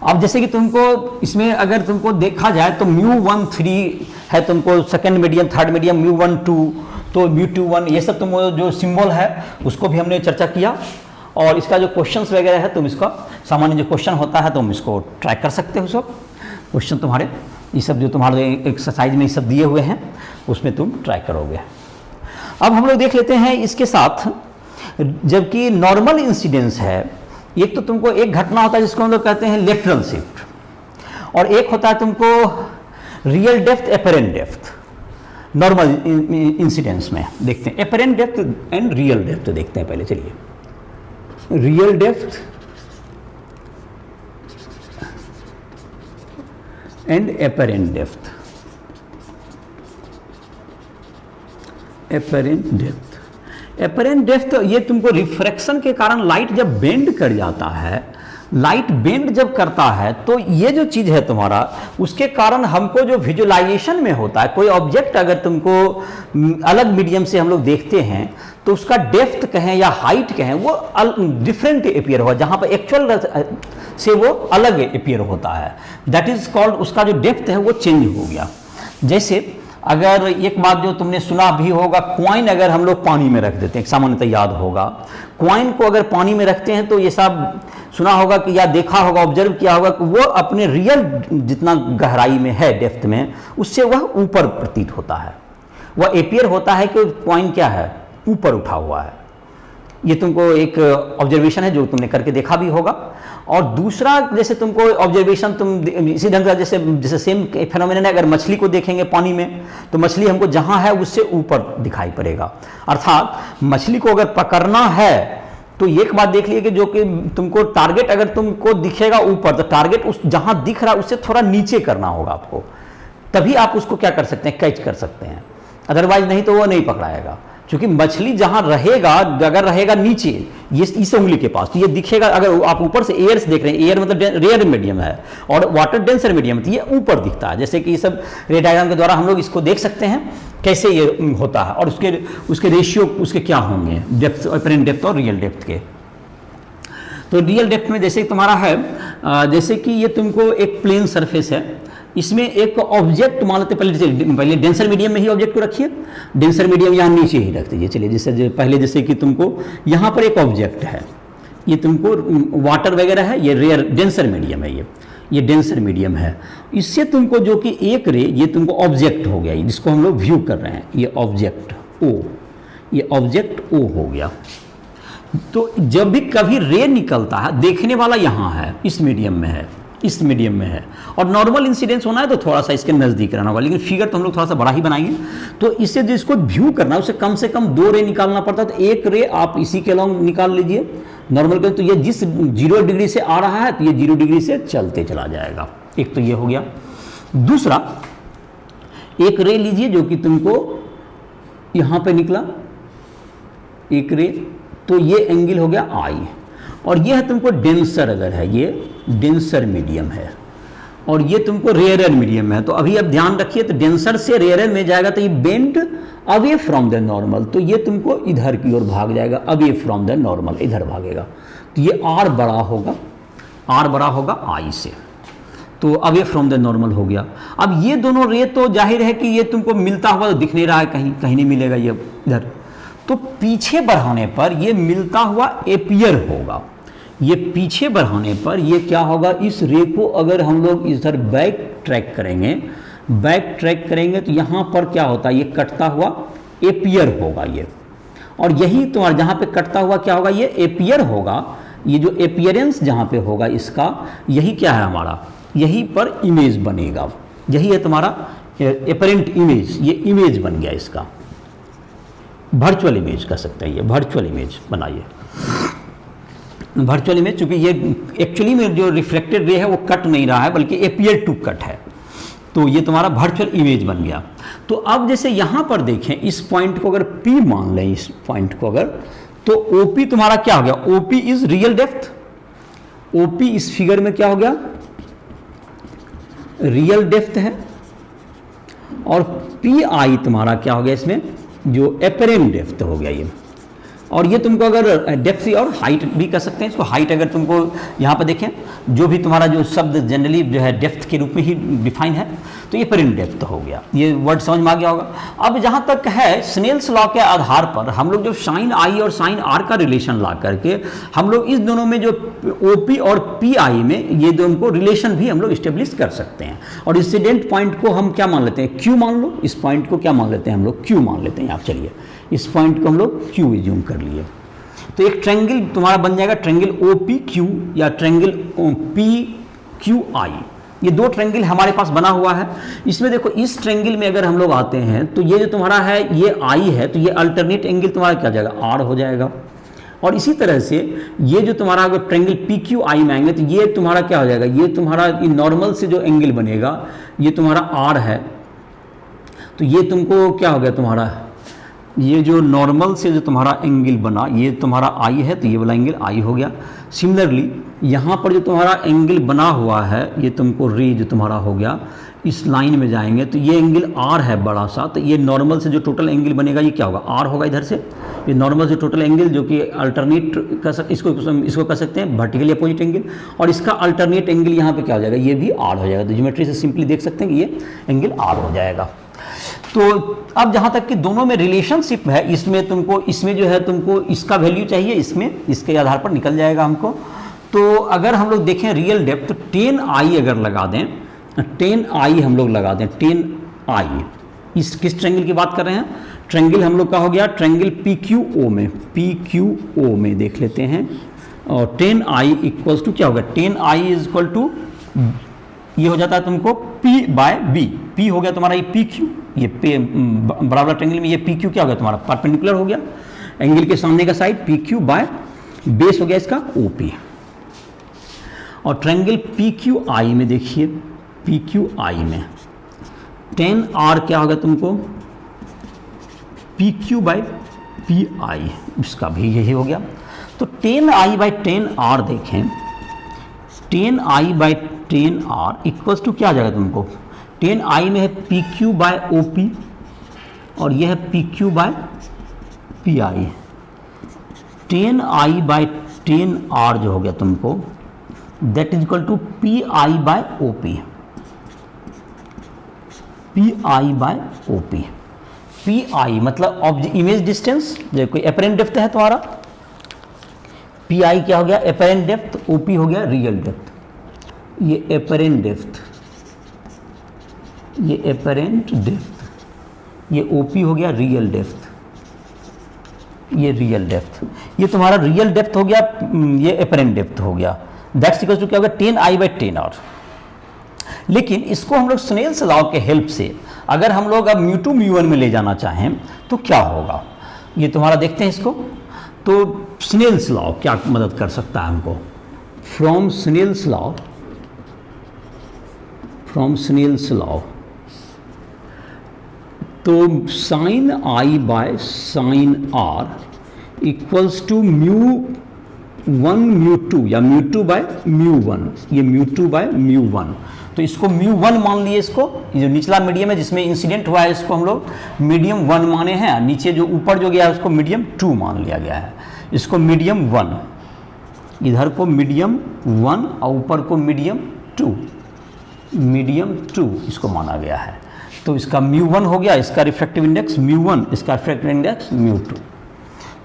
अब जैसे कि तुमको इसमें अगर तुमको देखा जाए तो μ1 है तुमको सेकंड मीडियम, थर्ड मीडियम μ1 2, तो μ2 1, ये सब तुम जो सिंबल है उसको भी हमने चर्चा किया, और इसका जो क्वेश्चंस वगैरह है तुम इसका सामान्य जो क्वेश्चन होता है तुम इसको ट्राई कर सकते हो, सब क्वेश्चन तुम्हारे ये सब जो तुम्हारे एक्सरसाइज में ये सब दिए हुए हैं उसमें तुम ट्राई करोगे। अब हम लोग देख लेते हैं इसके साथ, जबकि नॉर्मल इंसिडेंस है, एक तो तुमको एक घटना होता है जिसको हम लोग कहते हैं लेटरल शिफ्ट, और एक होता है तुमको real depth apparent depth. Normal incidence में देखते हैं apparent depth and real depth देखते हैं पहले, चलिए real depth and apparent depth, apparent depth, apparent depth ये तुमको रिफ्रैक्शन के कारण लाइट जब बेंड कर जाता है, लाइट बेंड जब करता है तो ये जो चीज है तुम्हारा, उसके कारण हमको जो विजुअलाइजेशन में होता है, कोई ऑब्जेक्ट अगर तुमको अलग मीडियम से हम लोग देखते हैं तो उसका डेप्थ कहें या हाइट कहें वो डिफरेंट अपीयर होगा, जहां पर एक्चुअल से वो अलग अपीयर होता है, दैट इज कॉल्ड, उसका जो डेप्थ है वो चेंज हो गया। जैसे अगर एक बात जो तुमने सुना भी होगा, क्वाइन अगर हम लोग पानी में रख देते हैं, सामान्यतः याद होगा, क्वाइन को अगर पानी में रखते हैं तो ये सब सुना होगा कि या देखा होगा, ऑब्जर्व किया होगा कि वो अपने रियल जितना गहराई में है डेप्थ में, उससे वह ऊपर प्रतीत होता है, वह अपीयर होता है कि क्वाइन क्या है, ऊपर उठा हुआ है। ये तुमको एक ऑब्जर्वेशन है जो तुमने करके देखा भी होगा। और दूसरा जैसे तुमको ऑब्जर्वेशन तुम इसी ढंग से जैसे सेम फेनोमेनन है, अगर मछली को देखेंगे पानी में तो मछली हमको जहां है उससे ऊपर दिखाई पड़ेगा, अर्थात मछली को अगर पकड़ना है तो एक बात देख लिए कि जो कि तुमको टारगेट अगर तुमको दिखेगा ऊपर, तो टारगेट उस जहां दिख रहा है उससे थोड़ा नीचे करना होगा आपको, तभी आप उसको क्या कर सकते हैं, कैच कर सकते हैं, अदरवाइज नहीं तो वो नहीं पकड़ाएगा। क्योंकि मछली जहां रहेगा, अगर रहेगा नीचे ये इस उंगली के पास, तो ये दिखेगा, अगर आप ऊपर से एयर से देख रहे हैं, एयर मतलब रेयर मीडियम है और वाटर डेंसर मीडियम, तो ये ऊपर दिखता है। जैसे कि ये सब रे डायग्राम के द्वारा हम लोग इसको देख सकते हैं कैसे ये होता है, और उसके रेशियो उसके क्या होंगे, डेप्थ, अपरेंट डेप्थ और रियल डेप्थ के। तो रियल डेप्थ में जैसे तुम्हारा है, जैसे कि ये तुमको एक प्लेन सरफेस है, इसमें एक ऑब्जेक्ट मान लेते, पहले डेंसर मीडियम में ही ऑब्जेक्ट को रखिए, डेंसर मीडियम यहाँ नीचे ही रख दीजिए। चलिए जैसे पहले जैसे कि तुमको यहाँ पर एक ऑब्जेक्ट है, ये तुमको वाटर वगैरह है, ये रेयर डेंसर मीडियम है, ये डेंसर मीडियम है। इससे तुमको जो कि एक रे, ये तुमको ऑब्जेक्ट हो गया, जिसको हम लोग व्यू कर रहे हैं, ये ऑब्जेक्ट ओ, ये ऑब्जेक्ट ओ हो गया। तो जब भी कभी रे निकलता है, देखने वाला यहाँ है, इस मीडियम में है, इस मीडियम में है, और नॉर्मल इंसिडेंस होना है तो थोड़ा सा इसके नज़दीक रहना होगा, लेकिन फिगर तो हम लोग थोड़ा सा बड़ा ही बनाएंगे। तो इससे जिसको व्यू करना है उसे कम से कम 2 रे निकालना पड़ता है, तो एक रे आप इसी के अलॉन्ग निकाल लीजिए नॉर्मल के, तो ये जिस 0 डिग्री से आ रहा है तो ये 0 डिग्री से चलते चला जाएगा। एक तो ये हो गया। दूसरा, एक रे लीजिए जो कि तुमको यहाँ पे निकला एक रे, तो ये एंगल हो गया आई, और ये है तुमको डेंसर, अगर है ये डेंसर मीडियम है, और ये तुमको रेयरर मीडियम है। तो अभी अब ध्यान रखिए, तो डेंसर से रेयरर में जाएगा तो ये bend away from the normal, तो ये तुमको इधर की ओर भाग जाएगा, अवे फ्रॉम द नॉर्मल इधर भागेगा, तो ये आर बड़ा होगा, आर बड़ा होगा आई से। तो अवे फ्रॉम द नॉर्मल हो गया। अब ये दोनों रे तो जाहिर है कि ये तुमको मिलता हुआ तो दिख नहीं रहा है, कहीं कहीं नहीं मिलेगा ये इधर, तो पीछे बढ़ाने पर ये मिलता हुआ एपियर होगा। ये पीछे बढ़ाने पर ये क्या होगा, इस रे को अगर हम लोग इधर बैक ट्रैक करेंगे तो यहाँ पर क्या होता है, ये कटता हुआ एपियर होगा ये, और यही तुम्हारा जहाँ पे कटता हुआ क्या होगा, ये एपियर होगा। ये जो एपियरेंस जहाँ पे होगा इसका, यही क्या है हमारा, यही पर इमेज बनेगा, यही है तुम्हारा एपरेंट इमेज, ये इमेज बन गया इसका, वर्चुअल इमेज कह सकते हैं, ये वर्चुअल इमेज बनाइए, वर्चुअल इमेज, चूंकि ये एक्चुअली में जो रिफ्लेक्टेड रे है वो कट नहीं रहा है बल्कि एपियर टू कट है, तो ये तुम्हारा वर्चुअल इमेज बन गया। तो अब जैसे यहाँ पर देखें, इस पॉइंट को अगर P मान लें, इस पॉइंट को अगर, तो OP तुम्हारा क्या हो गया, OP is real depth, OP इस फिगर में क्या हो गया, रियल डेप्थ है, और PI तुम्हारा क्या हो गया इसमें, जो एपरेंट डेप्थ हो गया ये। और ये तुमको अगर डेप्थ और हाइट भी कर सकते हैं इसको, हाइट अगर तुमको यहाँ पर देखें, जो भी तुम्हारा जो शब्द जनरली जो है डेप्थ के रूप में ही डिफाइन है, तो ये एपरेंट डेप्थ हो गया, ये वर्ड समझ में आ गया होगा। अब जहाँ तक है स्नेल्स लॉ के आधार पर हम लोग जो साइन आई और साइन आर का रिलेशन ला करके हम लोग इस दोनों में जो OP और PI में ये दोनों को रिलेशन भी हम लोग इस्टेब्लिश कर सकते हैं। और इंसिडेंट पॉइंट को हम क्या मान लेते हैं, Q मान लो, इस पॉइंट को क्या मान लेते हैं हम लोग, Q मान लेते हैं। आप चलिए इस पॉइंट को हम लोग Q एज्यूम कर लिए, तो एक ट्रायंगल तुम्हारा बन जाएगा, ट्रायंगल OPQ या ट्रायंगल PQI, ये दो ट्रायंगल हमारे पास बना हुआ है। इसमें देखो, इस ट्रायंगल में अगर हम लोग आते हैं तो ये जो तुम्हारा है ये I है, तो ये अल्टरनेट एंगल तुम्हारा क्या हो जाएगा, R हो जाएगा। और इसी तरह से ये जो तुम्हारा अगर ट्रायंगल PQI में आएंगे तो ये तुम्हारा क्या हो जाएगा, ये तुम्हारा नॉर्मल से जो एंगल बनेगा ये तुम्हारा R है, तो ये तुमको क्या हो गया, तुम्हारा ये जो नॉर्मल से जो तुम्हारा एंगल बना ये तुम्हारा I है, तो ये वाला एंगल I हो गया। सिमिलरली यहाँ पर जो तुम्हारा एंगल बना हुआ है ये तुमको रे जो तुम्हारा हो गया, इस लाइन में जाएंगे तो ये एंगल R है बड़ा सा, तो ये नॉर्मल से जो टोटल एंगल बनेगा ये क्या होगा, R होगा इधर से। ये नॉर्मल से टोटल एंगल जो कि अल्टरनेट इसको कर सकते हैं वर्टिकल अपोजिट एंगल, और इसका अल्टरनेट एंगल यहाँ पे क्या हो जाएगा, ये भी R हो जाएगा। तो ज्योमेट्री से सिंपली देख सकते हैं कि ये एंगल R हो जाएगा। तो अब जहाँ तक कि दोनों में रिलेशनशिप है, इसमें तुमको, इसमें जो है तुमको इसका वैल्यू चाहिए, इसमें इसके आधार पर निकल जाएगा हमको। तो अगर हम लोग देखें रियल डेप्थ, तो 10I अगर लगा दें, 10I हम लोग लगा दें, 10I, इस किस ट्रायंगल की बात कर रहे हैं, ट्रायंगल हम लोग का हो गया ट्रायंगल PQO में, PQO में देख लेते हैं। और 10I इक्वल्स टू क्या होगा, 10I इज इक्वल टू, ये हो जाता है तुमको P/B, P हो गया तुम्हारा ये PQ, ये बराबर ट्रायंगल में ये PQ क्या हो गया तुम्हारा, परपेंडिकुलर हो गया एंगल के सामने का साइड, PQ/बेस हो गया इसका OP। और ट्रायंगल PQI में देखिए, PQI में 10R क्या होगा तुमको, PQ/PI, इसका भी यही हो गया। तो 10I/10R देखें, 10I/10R इक्वल्स टू क्या आ जाएगा तुमको, 10I में है PQ/OP और यह है PQ/PI। 10I/10R जो हो गया तुमको, that is equal to PI/OP, PI/OP। PI मतलब इमेज डिस्टेंस, जो कोई एपरेंट डेप्थ है तुम्हारा, PI क्या हो गया, एपरेंट डेप्थ, OP हो गया रियल डेप्थ। ये एपरेंट डेप्थ, ये एपरेंट डेप्थ, ये OP हो गया रियल डेप्थ, ये रियल डेप्थ, ये तुम्हारा रियल डेप्थ हो गया, ये एपरेंट डेप्थ हो गया। दैट्स इक्वल टू क्या होगा, 10I/10R। लेकिन इसको हम लोग स्नेल्स लॉ के हेल्प से अगर हम लोग अब μ2 μ1 में ले जाना चाहें तो क्या होगा, ये तुम्हारा देखते हैं इसको। तो स्नेल्स लॉ क्या मदद कर सकता है हमको, फ्रॉम स्नेल्स लॉ, तो साइन I/साइन R इक्वल्स टू μ1 μ2 या μ2/μ1, ये μ2/μ1। तो इसको μ1 मान लिए, इसको ये जो निचला मीडियम है जिसमें इंसिडेंट हुआ है इसको हम लोग मीडियम 1 माने हैं, नीचे जो ऊपर जो गया है उसको मीडियम 2 मान लिया गया है। इसको मीडियम 1, इधर को मीडियम 1 और ऊपर को मीडियम 2, मीडियम टू इसको माना गया है। तो इसका μ1 हो गया, इसका रिफ्रैक्टिव इंडेक्स μ1, इसका रिफ्रैक्टिव इंडेक्स μ2।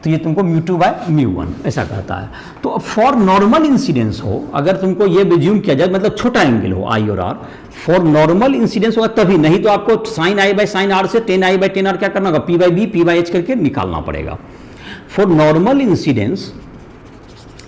तो ये तुमको μ2 बाय μ1 ऐसा कहता है। तो फॉर नॉर्मल इंसिडेंस हो, अगर तुमको ये विज्यूम किया जाए, मतलब छोटा एंगल हो आई और आर, फॉर नॉर्मल इंसिडेंस होगा तभी, नहीं तो आपको sine i by sine r से tan i by tan r क्या करना होगा, P by B P by H करके निकालना पड़ेगा। फॉर नॉर्मल इंसिडेंस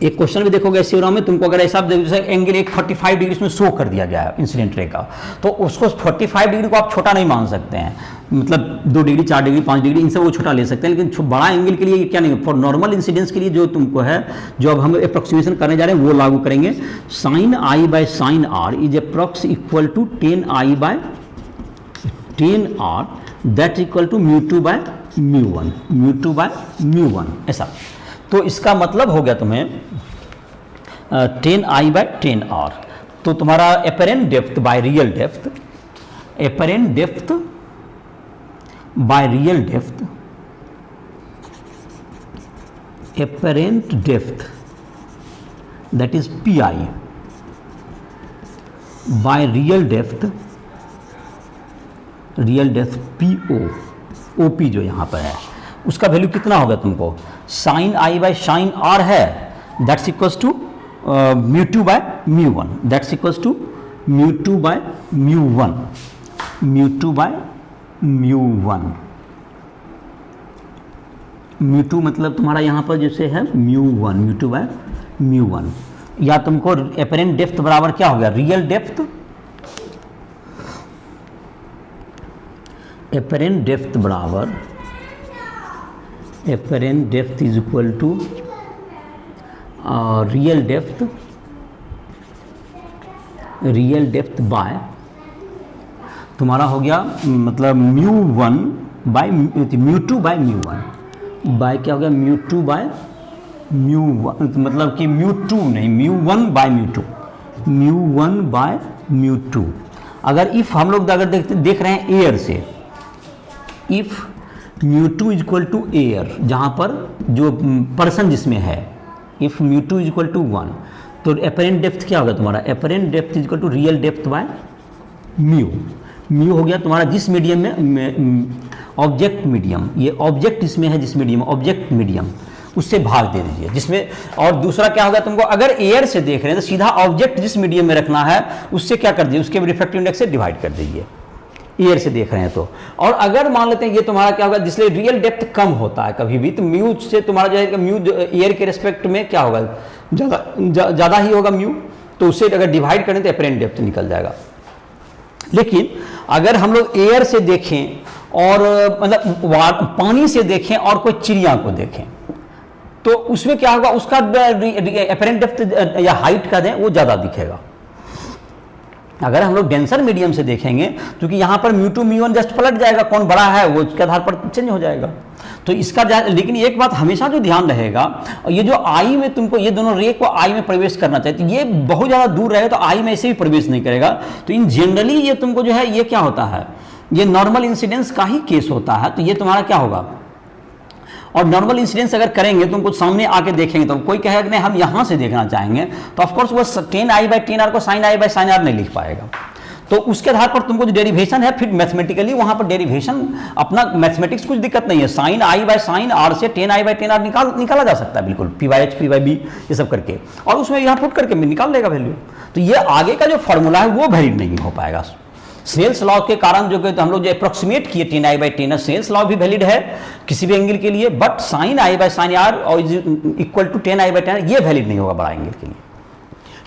एक क्वेश्चन भी देखोगे ऐसे में, तुमको अगर ऐसा एंगल एक 45 डिग्री में शो कर दिया गया है इंसिडेंट रे का, तो उसको 45 डिग्री को आप छोटा नहीं मान सकते हैं, मतलब 2 डिग्री 4 डिग्री 5 डिग्री इन सब वो छोटा ले सकते हैं, लेकिन बड़ा एंगल के लिए क्या नहीं, फॉर नॉर्मल इंसिडेंस के लिए जो तुमको है, जो अब हम अप्रोक्सीमेशन करने जा रहे हैं वो लागू करेंगे। Sine i by sine r is approx equal to 10 i by 10 r, that equal to μ2 by μ1, μ2 by μ1 ऐसा। तो इसका मतलब हो गया तुम्हें 10 आई बाय 10 आर। तो तुम्हारा apparent depth by real depth, apparent depth by real depth, apparent depth that is P I by real depth P O P जो यहाँ पर है, उसका वैल्यू कितना होगा तुमको, sine i by sine r है, that's equals to μ2 by μ1, that's equals to μ2 by μ1, μ2 by μ1, μ2 मतलब तुम्हारा यहाँ पर जैसे है μ1, μ2 बाय μ1, या तुमको एपरेंट डेप्थ बराबर क्या हो गया, रियल डेप्थ, एपरेंट डेप्थ बराबर apparent depth is equal to real depth by तुम्हारा हो गया, मतलब μ1 बाय μ2 बाय μ1 बाय क्या हो गया, μ2 बाय μ1, मतलब कि μ2 नहीं μ1 बाय μ2, μ1 बाय μ2। अगर इफ हम लोग अगर देख रहे हैं एयर से, if μ2 is equal to air, जहाँ पर जो पर्सन जिसमें है, इफ μ2 इज इक्वल टू 1, तो एपरेंट डेप्थ क्या होगा तुम्हारा, apparent depth is equal to real depth by mu हो गया तुम्हारा जिस मीडियम में ऑब्जेक्ट मीडियम, ये ऑब्जेक्ट इसमें है जिस मीडियम, ऑब्जेक्ट मीडियम उससे भाग दे दीजिए जिसमें, और दूसरा क्या होगा तुमको, अगर एयर से देख रहे हैं तो सीधा ऑब्जेक्ट जिस मीडियम में रखना है उससे क्या कर दीजिए, उसके रिफ्रैक्टिव इंडेक्स से डिवाइड कर दीजिए, एयर से देख रहे हैं तो। और अगर मान लेते हैं ये तुम्हारा क्या होगा, जिसलिए रियल डेप्थ कम होता है कभी भी, तो म्यू से तुम्हारा जो है म्यू एयर के रिस्पेक्ट में क्या होगा, ज़्यादा ही होगा म्यू, तो उससे अगर डिवाइड करें तो एपरेंट डेप्थ निकल जाएगा। लेकिन अगर हम लोग एयर से देखें और मतलब पानी से देखें और कोई चिड़िया को देखें, तो उसमें क्या होगा, उसका एपरेंट डेप्थ या हाइट का दें वो ज़्यादा दिखेगा। अगर हम लोग डेंसर मीडियम से देखेंगे, क्योंकि यहाँ पर μ2 μ1 जस्ट पलट जाएगा, कौन बड़ा है वो उसके आधार पर चेंज हो जाएगा। तो इसका लेकिन एक बात हमेशा जो ध्यान रहेगा, ये जो आई में तुमको ये दोनों रे को आई में प्रवेश करना चाहिए, तो ये बहुत ज़्यादा दूर रहेगा तो आई में ऐसे भी प्रवेश नहीं करेगा। तो इन जनरली ये तुमको जो है ये क्या होता है, ये नॉर्मल इंसिडेंस का ही केस होता है। तो ये तुम्हारा क्या होगा, और नॉर्मल इंसिडेंस अगर करेंगे तुमको सामने आके देखेंगे तो कोई कहेगा कि नहीं हम यहाँ से देखना चाहेंगे, तो ऑफकोर्स वो 10 आई बाय 10 आर को sine i by sine r नहीं लिख पाएगा। तो उसके आधार पर तुमको जो डेरिवेशन है फिर मैथमेटिकली वहाँ पर डेरिवेशन अपना मैथमेटिक्स कुछ दिक्कत नहीं है, sine i by sine r से 10 आई बाय 10 आर निकाला जा सकता है बिल्कुल, p by h p by b ये सब करके, और उसमें यहाँ पुट करके निकाल लेगा वैल्यू। तो ये आगे का जो फॉर्मूला है वो वैलिड नहीं हो पाएगा। सेल्स लॉ के कारण जो कि हम लोग जो अप्रोक्सीमेट किए 10 आई बाई 10 सेल्स लॉ भी वैलिड है किसी भी एंगल के लिए, but sine i by sine r और इक्वल टू 10 आई बाई 10 ये वैलिड नहीं होगा बड़ा एंगल के लिए।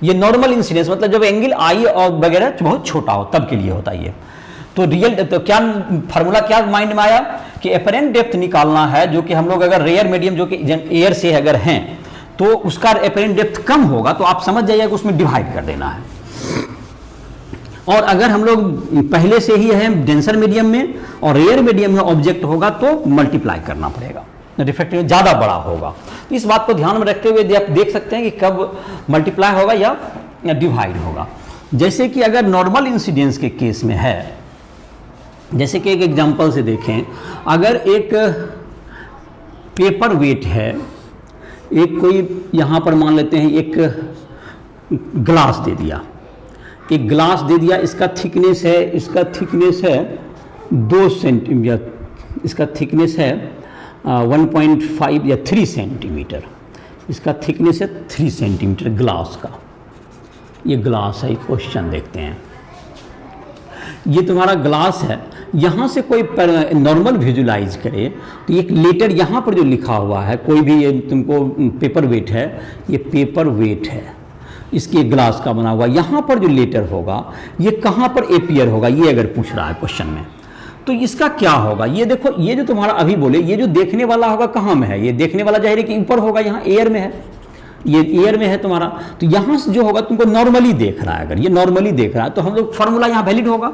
ये नॉर्मल इंसिडेंस मतलब जब एंगल आई और वगैरह बहुत छोटा हो तब के लिए होता है ये। तो रियल तो क्या फार्मूला क्या माइंड में आया कि एपरेंट डेप्थ निकालना है, जो कि हम लोग अगर रेयर मीडियम जो कि एयर से अगर हैं तो उसका एपरेंट डेप्थ कम होगा, तो आप समझ जाइएगा कि उसमें डिवाइड कर देना है। और अगर हम लोग पहले से ही है डेंसर मीडियम में और रेयर मीडियम में ऑब्जेक्ट होगा तो मल्टीप्लाई करना पड़ेगा, रिफ्रैक्टिव ज़्यादा बड़ा होगा। इस बात को ध्यान में रखते हुए आप देख सकते हैं कि कब मल्टीप्लाई होगा या डिवाइड होगा। जैसे कि अगर नॉर्मल इंसिडेंस के केस में है, जैसे कि एक एग्जांपल से देखें, अगर एक पेपर वेट है, एक कोई यहाँ पर मान लेते हैं एक ग्लास दे दिया, एक ग्लास दे दिया, इसका थिकनेस है 2 सेंटीमीटर, इसका थिकनेस है 1.5 या 3 सेंटीमीटर, इसका थिकनेस है 3 सेंटीमीटर ग्लास का। ये ग्लास है, क्वेश्चन देखते हैं। ये तुम्हारा ग्लास है, यहाँ से कोई नॉर्मल विजुलाइज करे तो एक लेटर यहाँ पर जो लिखा हुआ है, कोई भी ये तुमको पेपर वेट है, ये पेपर वेट है, इसके ग्लास का बना हुआ, यहाँ पर जो लेटर होगा ये कहाँ पर अपीयर होगा, ये अगर पूछ रहा है क्वेश्चन में, तो इसका क्या होगा। ये देखो, ये जो तुम्हारा अभी बोले, ये जो देखने वाला होगा कहाँ में है, ये देखने वाला जाहिर है कि ऊपर होगा, यहाँ एयर में है, ये एयर में है तुम्हारा, तो यहाँ से जो होगा तुमको नॉर्मली देख रहा है, अगर ये नॉर्मली देख रहा है तो हम लोग फार्मूला यहाँ वैलिड होगा।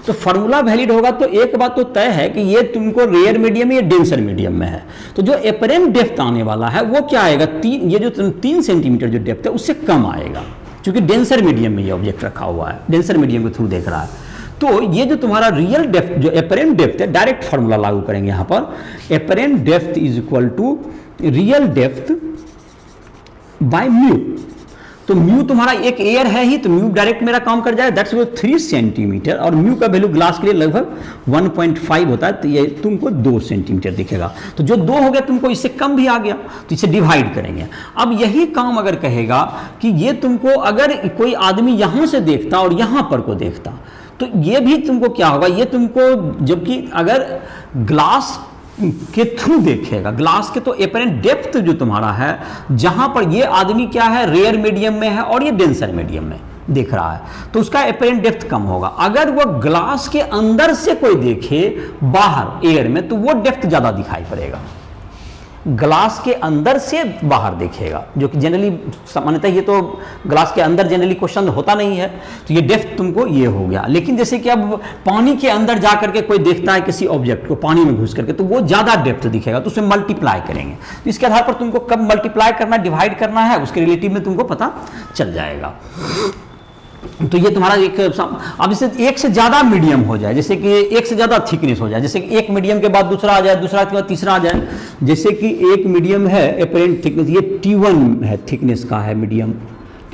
तो फार्मूला वैलिड होगा तो एक बात तो तय है कि ये तुमको रेयर मीडियम या डेंसर मीडियम में है। तो जो एपरेंट डेप्थ आने वाला है वो क्या आएगा, ये जो 3 सेंटीमीटर जो डेप्थ है उससे कम आएगा, क्योंकि डेंसर मीडियम में ये ऑब्जेक्ट रखा हुआ है, डेंसर मीडियम के थ्रू देख रहा है। तो ये जो तुम्हारा रियल डेप्थ, जो एपरेंट डेप्थ है, डायरेक्ट फार्मूला लागू करेंगे यहाँ पर, apparent depth is equal to real depth by mu. तो म्यू तुम्हारा एक एयर है ही, तो म्यू डायरेक्ट मेरा काम कर जाएगा, दैट्स 3 सेंटीमीटर, और म्यू का वैल्यू ग्लास के लिए लगभग 1.5 होता है, तो ये तुमको 2 सेंटीमीटर दिखेगा। तो जो 2 हो गया तुमको इससे कम भी आ गया, तो इसे डिवाइड करेंगे। अब यही काम अगर कहेगा कि ये तुमको अगर कोई आदमी यहाँ से देखता और यहाँ पर को देखता, तो ये भी तुमको क्या होगा, ये तुमको जबकि अगर ग्लास के थ्रू देखेगा, ग्लास के, तो एपरेंट डेप्थ जो तुम्हारा है, जहां पर ये आदमी क्या है, रेयर मीडियम में है और ये डेंसर मीडियम में देख रहा है, तो उसका एपरेंट डेप्थ कम होगा। अगर वो ग्लास के अंदर से कोई देखे बाहर एयर में, तो वो डेप्थ ज्यादा दिखाई पड़ेगा, ग्लास के अंदर से बाहर देखेगा, जो कि जनरली सामान्यतः ये तो ग्लास के अंदर जनरली क्वेश्चन होता नहीं है, तो ये डेप्थ तुमको ये हो गया। लेकिन जैसे कि अब पानी के अंदर जा करके कोई देखता है किसी ऑब्जेक्ट को पानी में घुस करके, तो वो ज़्यादा डेप्थ दिखेगा, तो उसमें मल्टीप्लाई करेंगे, तो इसके आधार पर तुमको कब मल्टीप्लाई करना, डिवाइड करना है, उसके रिलेटिव में तुमको पता चल जाएगा। तो ये तुम्हारा एक, अब जैसे एक से ज्यादा मीडियम हो जाए, जैसे कि एक से ज्यादा थिकनेस हो जाए, जैसे कि एक मीडियम के बाद दूसरा आ जाए, दूसरा के बाद तीसरा आ जाए, जैसे कि एक मीडियम है एपरेंट थिकनेस, ये T1 है, थिकनेस का है मीडियम,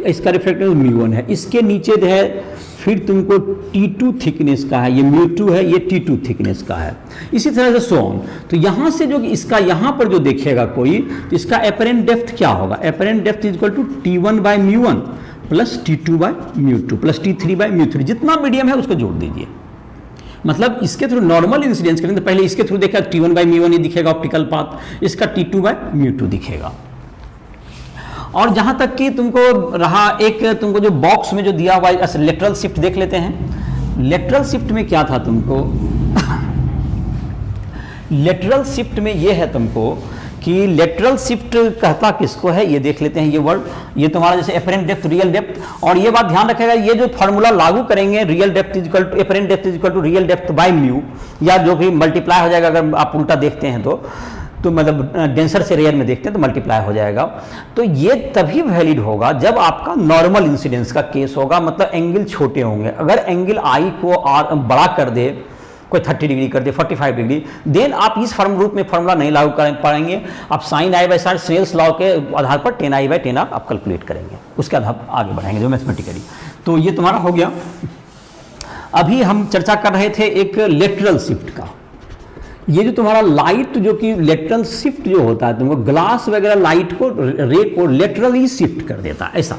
इसका रिफ्लेक्टिव μ1 है, इसके नीचे है फिर तुमको T2 थिकनेस का है, ये μ2 है, ये T2 थिकनेस का है, इसी तरह से सो ऑन। तो यहाँ से जो इसका यहाँ पर जो देखेगा कोई, तो इसका एपरेंट डेप्थ क्या होगा, apparent depth is equal to T1 by μ1 plus T2 by μ2 plus T3 by μ3, जितना मीडियम है उसको जोड़ दीजिए। मतलब इसके थ्रू नॉर्मल इंसिडेंस करेंगे तो पहले इसके थ्रू देखा T1 बाय μ1 ये दिखेगा ऑप्टिकल पाथ, इसका T2 बाय μ2 दिखेगा। और जहां तक कि तुमको रहा एक, तुमको जो बॉक्स में जो दिया हुआ है लेटरल शिफ्ट देख लेते हैं। लेटरल शिफ्ट में क्या था तुमको लेटरल शिफ्ट में ये है तुमको कि लेटरल शिफ्ट कहता किसको है, ये देख लेते हैं ये वर्ड, ये तुम्हारा जैसे एपरेंट डेप्थ, रियल डेप्थ, और ये बात ध्यान रखेगा, ये जो फार्मूला लागू करेंगे real depth is equal to apparent depth is equal to real depth by mu, या जो भी मल्टीप्लाई हो जाएगा, अगर आप उल्टा देखते हैं तो मतलब डेंसर से रेयर में देखते हैं तो मल्टीप्लाई हो जाएगा। तो ये तभी वैलिड होगा जब आपका नॉर्मल इंसिडेंस का केस होगा, मतलब एंगल छोटे होंगे। अगर एंगल आई को बड़ा कर दे, कोई 30 डिग्री कर दे, 45 डिग्री, देन आप इस रूप में फार्मूला नहीं लागू कर पाएंगे। आप sine i by sine Snell's law के आधार पर 10 आई बाई 10 आप कैलकुलेट करेंगे, उसके आधार आगे बढ़ाएंगे जो मैथमेटिकली। तो ये तुम्हारा हो गया। अभी हम चर्चा कर रहे थे एक लेटरल शिफ्ट का। ये जो तुम्हारा लाइट, जो कि लेटरल शिफ्ट जो होता है, तुमको ग्लास वगैरह लाइट को, रे को लेटरली शिफ्ट कर देता है, ऐसा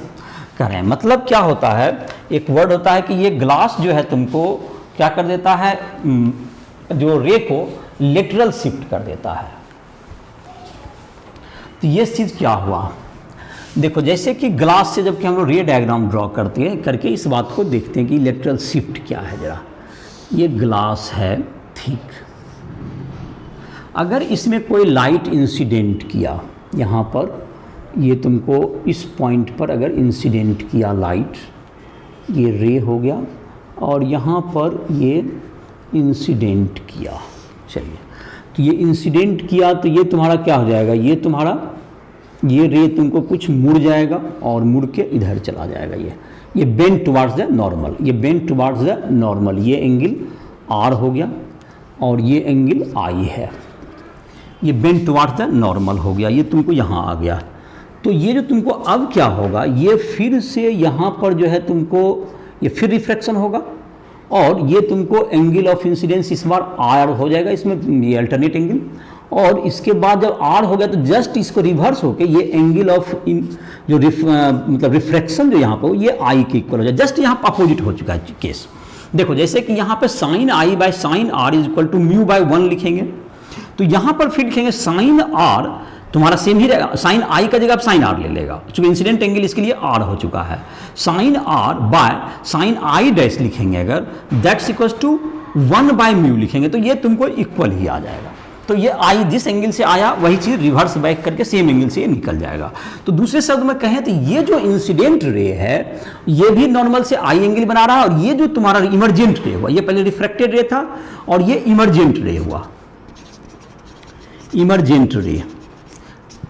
कह रहे हैं। मतलब क्या होता है, एक वर्ड होता है कि ये ग्लास जो है तुमको क्या कर देता है, जो रे को लेटरल शिफ्ट कर देता है। तो ये चीज़ क्या हुआ, देखो जैसे कि ग्लास से जबकि हम लोग रे डायग्राम ड्रॉ करते हैं, करके इस बात को देखते हैं कि लेटरल शिफ्ट क्या है। जरा ये ग्लास है, ठीक, अगर इसमें कोई लाइट इंसिडेंट किया, यहाँ पर ये तुमको इस पॉइंट पर अगर इंसिडेंट किया लाइट, ये रे हो गया, और यहाँ पर ये इंसिडेंट किया, चलिए तो ये इंसिडेंट किया, तो ये तुम्हारा क्या हो जाएगा, ये तुम्हारा ये रे तुमको कुछ मुड़ जाएगा और मुड़ के इधर चला जाएगा। ये बेंड टुवार्ड्स द नॉर्मल, ये बेंड टुवार्ड्स द नॉर्मल, ये एंगल आर हो गया और ये एंगल आई है, ये बेंड टुवार्ड्स द नॉर्मल हो गया, ये तुमको यहाँ आ गया। तो ये जो तुमको अब क्या होगा, ये फिर से यहाँ पर जो है तुमको ये फिर रिफ्रैक्शन होगा, और ये तुमको एंगल ऑफ इंसिडेंस इस बार आर हो जाएगा, इसमें ये अल्टरनेट एंगल, और इसके बाद जब आर हो गया तो जस्ट इसको रिवर्स होके ये एंगल ऑफ जो मतलब रिफ्रैक्शन जो यहाँ पर ये आई के इक्वल हो जाए, जस्ट यहाँ अपोजिट हो चुका है केस। देखो जैसे कि यहाँ पे sine i by sine r is equal to mu by 1 लिखेंगे, तो यहाँ पर फिर लिखेंगे साइन आर तुम्हारा सेम ही रहेगा, साइन आई का जगह आप साइन आर ले लेगा, क्योंकि इंसिडेंट एंगल इसके लिए आर हो चुका है। Sine r by sine i dash लिखेंगे अगर, that's equal to 1 by mu लिखेंगे, तो ये तुमको इक्वल ही आ जाएगा। तो ये आई जिस एंगल से आया वही चीज रिवर्स बैक करके सेम एंगल से ये निकल जाएगा। तो दूसरे शब्द में कहें तो ये जो इंसिडेंट रे है ये भी नॉर्मल से आई एंगल बना रहा है, और ये जो तुम्हारा इमरजेंट रे हुआ, ये पहले रिफ्रैक्टेड रे था और ये इमरजेंट रे हुआ, इमरजेंट रे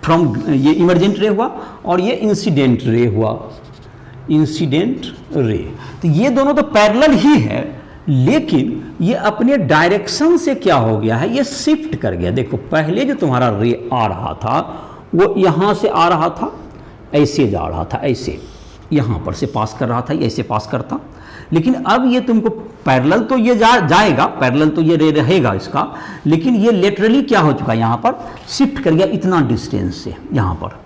फ्रॉम, ये इमरजेंट रे हुआ और ये इंसिडेंट रे हुआ, इंसिडेंट रे। तो ये दोनों तो पैरेलल ही है, लेकिन ये अपने डायरेक्शन से क्या हो गया है, ये शिफ्ट कर गया। देखो पहले जो तुम्हारा रे आ रहा था वो यहां से आ रहा था, ऐसे जा रहा था, ऐसे यहां पर से पास कर रहा था, ये ऐसे पास करता, लेकिन अब ये तुमको पैरेलल तो ये जाएगा, पैरेलल तो ये रे रहेगा इसका, लेकिन ये लेटरली क्या हो चुका है, यहाँ पर शिफ्ट कर गया इतना डिस्टेंस से। यहाँ पर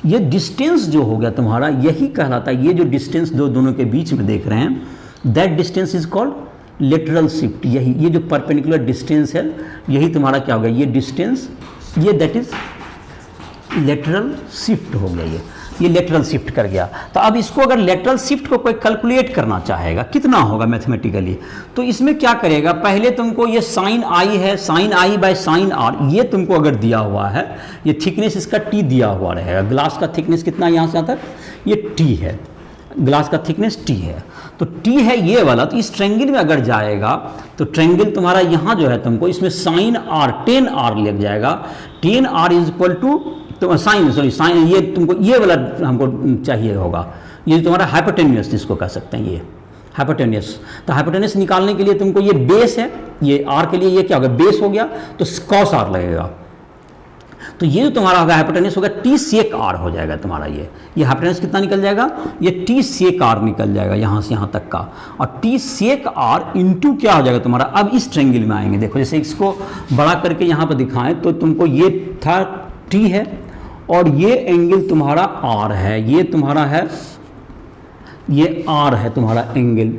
ये डिस्टेंस जो हो गया तुम्हारा, यही कहलाता है, ये जो डिस्टेंस दोनों के बीच में देख रहे हैं, that distance is called lateral shift. यही ये जो परपेंडिकुलर डिस्टेंस है, यही तुम्हारा क्या हो गया, ये डिस्टेंस, ये दैट इज लेटरल शिफ्ट हो गया, ये लेटरल शिफ्ट कर गया। तो अब इसको अगर लेटरल शिफ्ट को कोई कैलकुलेट करना चाहेगा कितना होगा मैथमेटिकली, तो इसमें क्या करेगा, पहले तुमको ये साइन आई है, sine i by sine r, ये तुमको अगर दिया हुआ है, ये थिकनेस इसका टी दिया हुआ रहेगा, ग्लास का थिकनेस कितना यहाँ से आता है, ये टी है, ग्लास का थिकनेस टी है, तो टी है ये वाला। तो इस ट्रायंगल में अगर जाएगा तो ट्रायंगल तुम्हारा यहाँ जो है तुमको इसमें साइन आर 10 आर लग जाएगा, 10 आर इज इक्वल टू तो साइन ये तुमको ये वाला हमको चाहिए होगा, ये तुम्हारा हाइपोटेन्यूस जिसको कह सकते हैं, ये हाइपोटेन्यूस। तो हाइपोटेन्यूस निकालने के लिए तुमको ये बेस है, ये आर के लिए ये क्या होगा, बेस हो गया, तो कॉस आर लगेगा, तो ये जो तुम्हारा होगा हाइपोटेन्यूस होगा टी सेक आर हो जाएगा तुम्हारा, ये हाइपोटेन्यूस कितना निकल जाएगा, ये टी सेक आर निकल जाएगा यहाँ से यहाँ तक का, और टी सेक आर इंटू क्या हो जाएगा तुम्हारा। अब इस ट्रायंगल में आएंगे, देखो जैसे इसको बड़ा करके यहाँ पर दिखाएं तो तुमको ये था टी है और ये एंगल तुम्हारा आर है, ये तुम्हारा है, ये आर है तुम्हारा एंगल,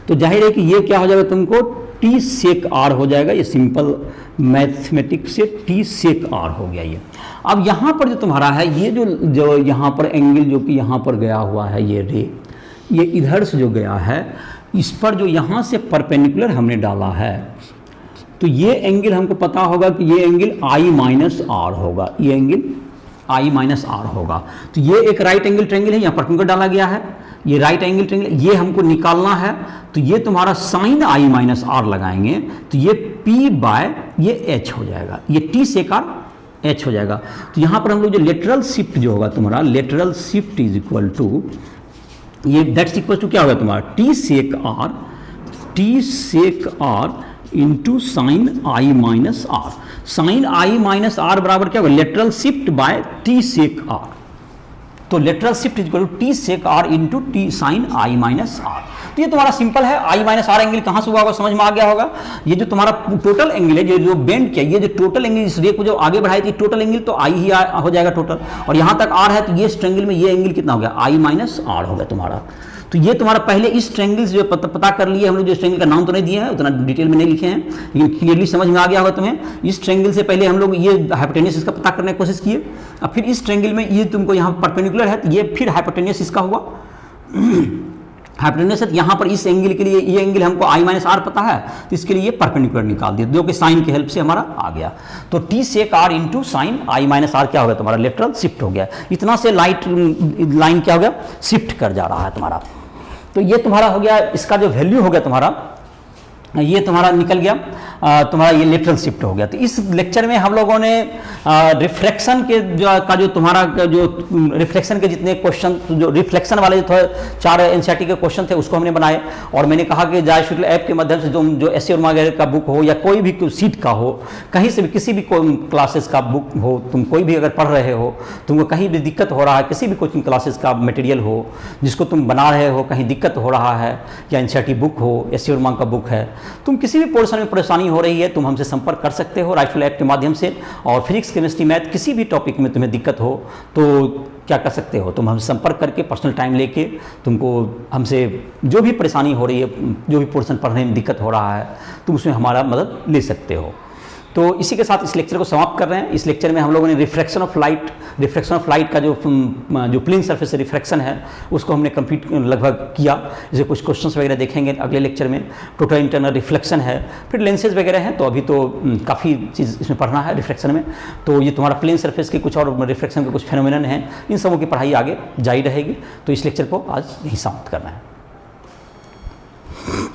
तो जाहिर है कि ये क्या हो जाएगा तुमको टी सेक आर हो जाएगा, ये सिंपल मैथमेटिक्स से टी सेक आर हो गया ये। अब यहाँ पर जो तुम्हारा है ये जो यहाँ पर एंगल जो कि यहाँ पर गया हुआ है ये रे, ये इधर से जो गया है इस पर जो यहाँ से परपेंडिकुलर हमने डाला है, तो ये एंगल हमको पता होगा कि ये एंगल आई माइनस आर होगा, ये एंगल आई माइनस आर होगा। तो ये एक राइट एंगल ट्रायंगल है, यहाँ परपेंडिकुलर डाला गया है, ये राइट एंगल ट्रायंगल, ये हमको निकालना है, तो ये तुम्हारा साइन आई माइनस आर लगाएंगे तो ये पी बाय ये एच हो जाएगा, ये टी सेक आर एच हो जाएगा। तो यहाँ पर हम लोग जो लेटरल शिफ्ट जो होगा तुम्हारा, lateral shift is equal to ये दैट्स इक्वल टू क्या होगा तुम्हारा T sec r into sine i minus r. Sine i minus r बराबर क्या होगा, lateral shift by T sec r, तो lateral shift is equal to T sec r into T sine i minus r. तो ये तुम्हारा सिंपल है, आई माइनस आर एंगल कहाँ से हुआ होगा समझ में आ गया होगा। ये जो तुम्हारा टोटल एंगल है, जो बेंड किया, ये जो टोटल एंगल इस रे को जो आगे बढ़ाई थी, टोटल एंगल तो आई ही हो जाएगा टोटल, और यहाँ तक आर है, तो ये ट्रायंगल में ये एंगल कितना हो गया, आई माइनस आर हो गया तुम्हारा। तो ये तुम्हारा पहले इस ट्रायंगल से जो पता कर लिए हम लोग, जो ट्रायंगल का नाम तो नहीं दिए हैं, उतना डिटेल में नहीं लिखे हैं, लेकिन क्लियरली समझ में आ गया होगा तुम्हें। इस ट्रायंगल से पहले हम लोग ये हाइपोटेन्यूस इसका पता करने की कोशिश किए, अब फिर इस ट्रायंगल में ये तुमको यहाँ परपेंडिकुलर है, तो ये फिर हाइपोटेन्यूस इसका हुआ हाइपोटेन्यूस है, यहाँ पर इस एंगल के लिए ये एंगल हमको आई माइनस आर पता है, तो इसके लिए ये परपेंडिकुलर निकाल दिया, जो कि साइन की हेल्प से हमारा आ गया। तो t sec r into sine i minus r क्या हो गया तुम्हारा, लेटरल शिफ्ट हो गया, इतना से लाइन क्या हो गया, शिफ्ट कर जा रहा है तुम्हारा। तो ये तुम्हारा हो गया, इसका जो वैल्यू हो गया तुम्हारा, ये तुम्हारा निकल गया। तुम्हारा ये लेटरल शिफ्ट हो गया। तो इस लेक्चर में हम लोगों ने रिफ्लेक्शन के जो तुम्हारा जो रिफ्लेक्शन के जितने क्वेश्चन, जो रिफ्लेक्शन वाले जो थोड़े 4 एनसीईआरटी के क्वेश्चन थे उसको हमने बनाए। और मैंने कहा कि जाय शुक्ल ऐप के माध्यम से जो एसए वगैरह का बुक हो या कोई भी सीट का हो, कहीं से भी किसी भी क्लासेस का बुक हो, तुम कोई भी अगर पढ़ रहे हो, तुमको कहीं भी दिक्कत हो रहा है, किसी भी कोचिंग क्लासेस का मटेरियल हो जिसको तुम बना रहे हो, कहीं दिक्कत हो रहा है, या एनसीईआरटी बुक हो, एसए का बुक है, तुम किसी भी पोर्शन में परेशानी हो रही है, तुम हमसे संपर्क कर सकते हो राइटफुल ऐप के माध्यम से। और फिजिक्स, केमिस्ट्री, मैथ किसी भी टॉपिक में तुम्हें दिक्कत हो तो क्या कर सकते हो, तुम हमसे संपर्क करके पर्सनल टाइम लेके तुमको हमसे जो भी परेशानी हो रही है, जो भी पोर्शन पढ़ने में दिक्कत हो रहा है, तुम उसमें हमारा मदद ले सकते हो। तो इसी के साथ इस लेक्चर को समाप्त कर रहे हैं। इस लेक्चर में हम लोगों ने रिफ्रैक्शन ऑफ लाइट का जो प्लेन सरफेस से रिफ्रैक्शन है उसको हमने कंप्लीट लगभग किया। जैसे कुछ क्वेश्चंस वगैरह देखेंगे अगले लेक्चर में। टोटल इंटरनल रिफ्लेक्शन है, फिर लेंसेज वगैरह हैं, तो अभी तो काफ़ी चीज़ इसमें पढ़ना है रिफ्लेक्शन में। तो ये तुम्हारा प्लेन सरफेस के कुछ और रिफ्लेक्शन के कुछ फेनोमेनन हैं, इन सबों की पढ़ाई आगे जारी रहेगी। तो इस लेक्चर को आज यहीं समाप्त करना है।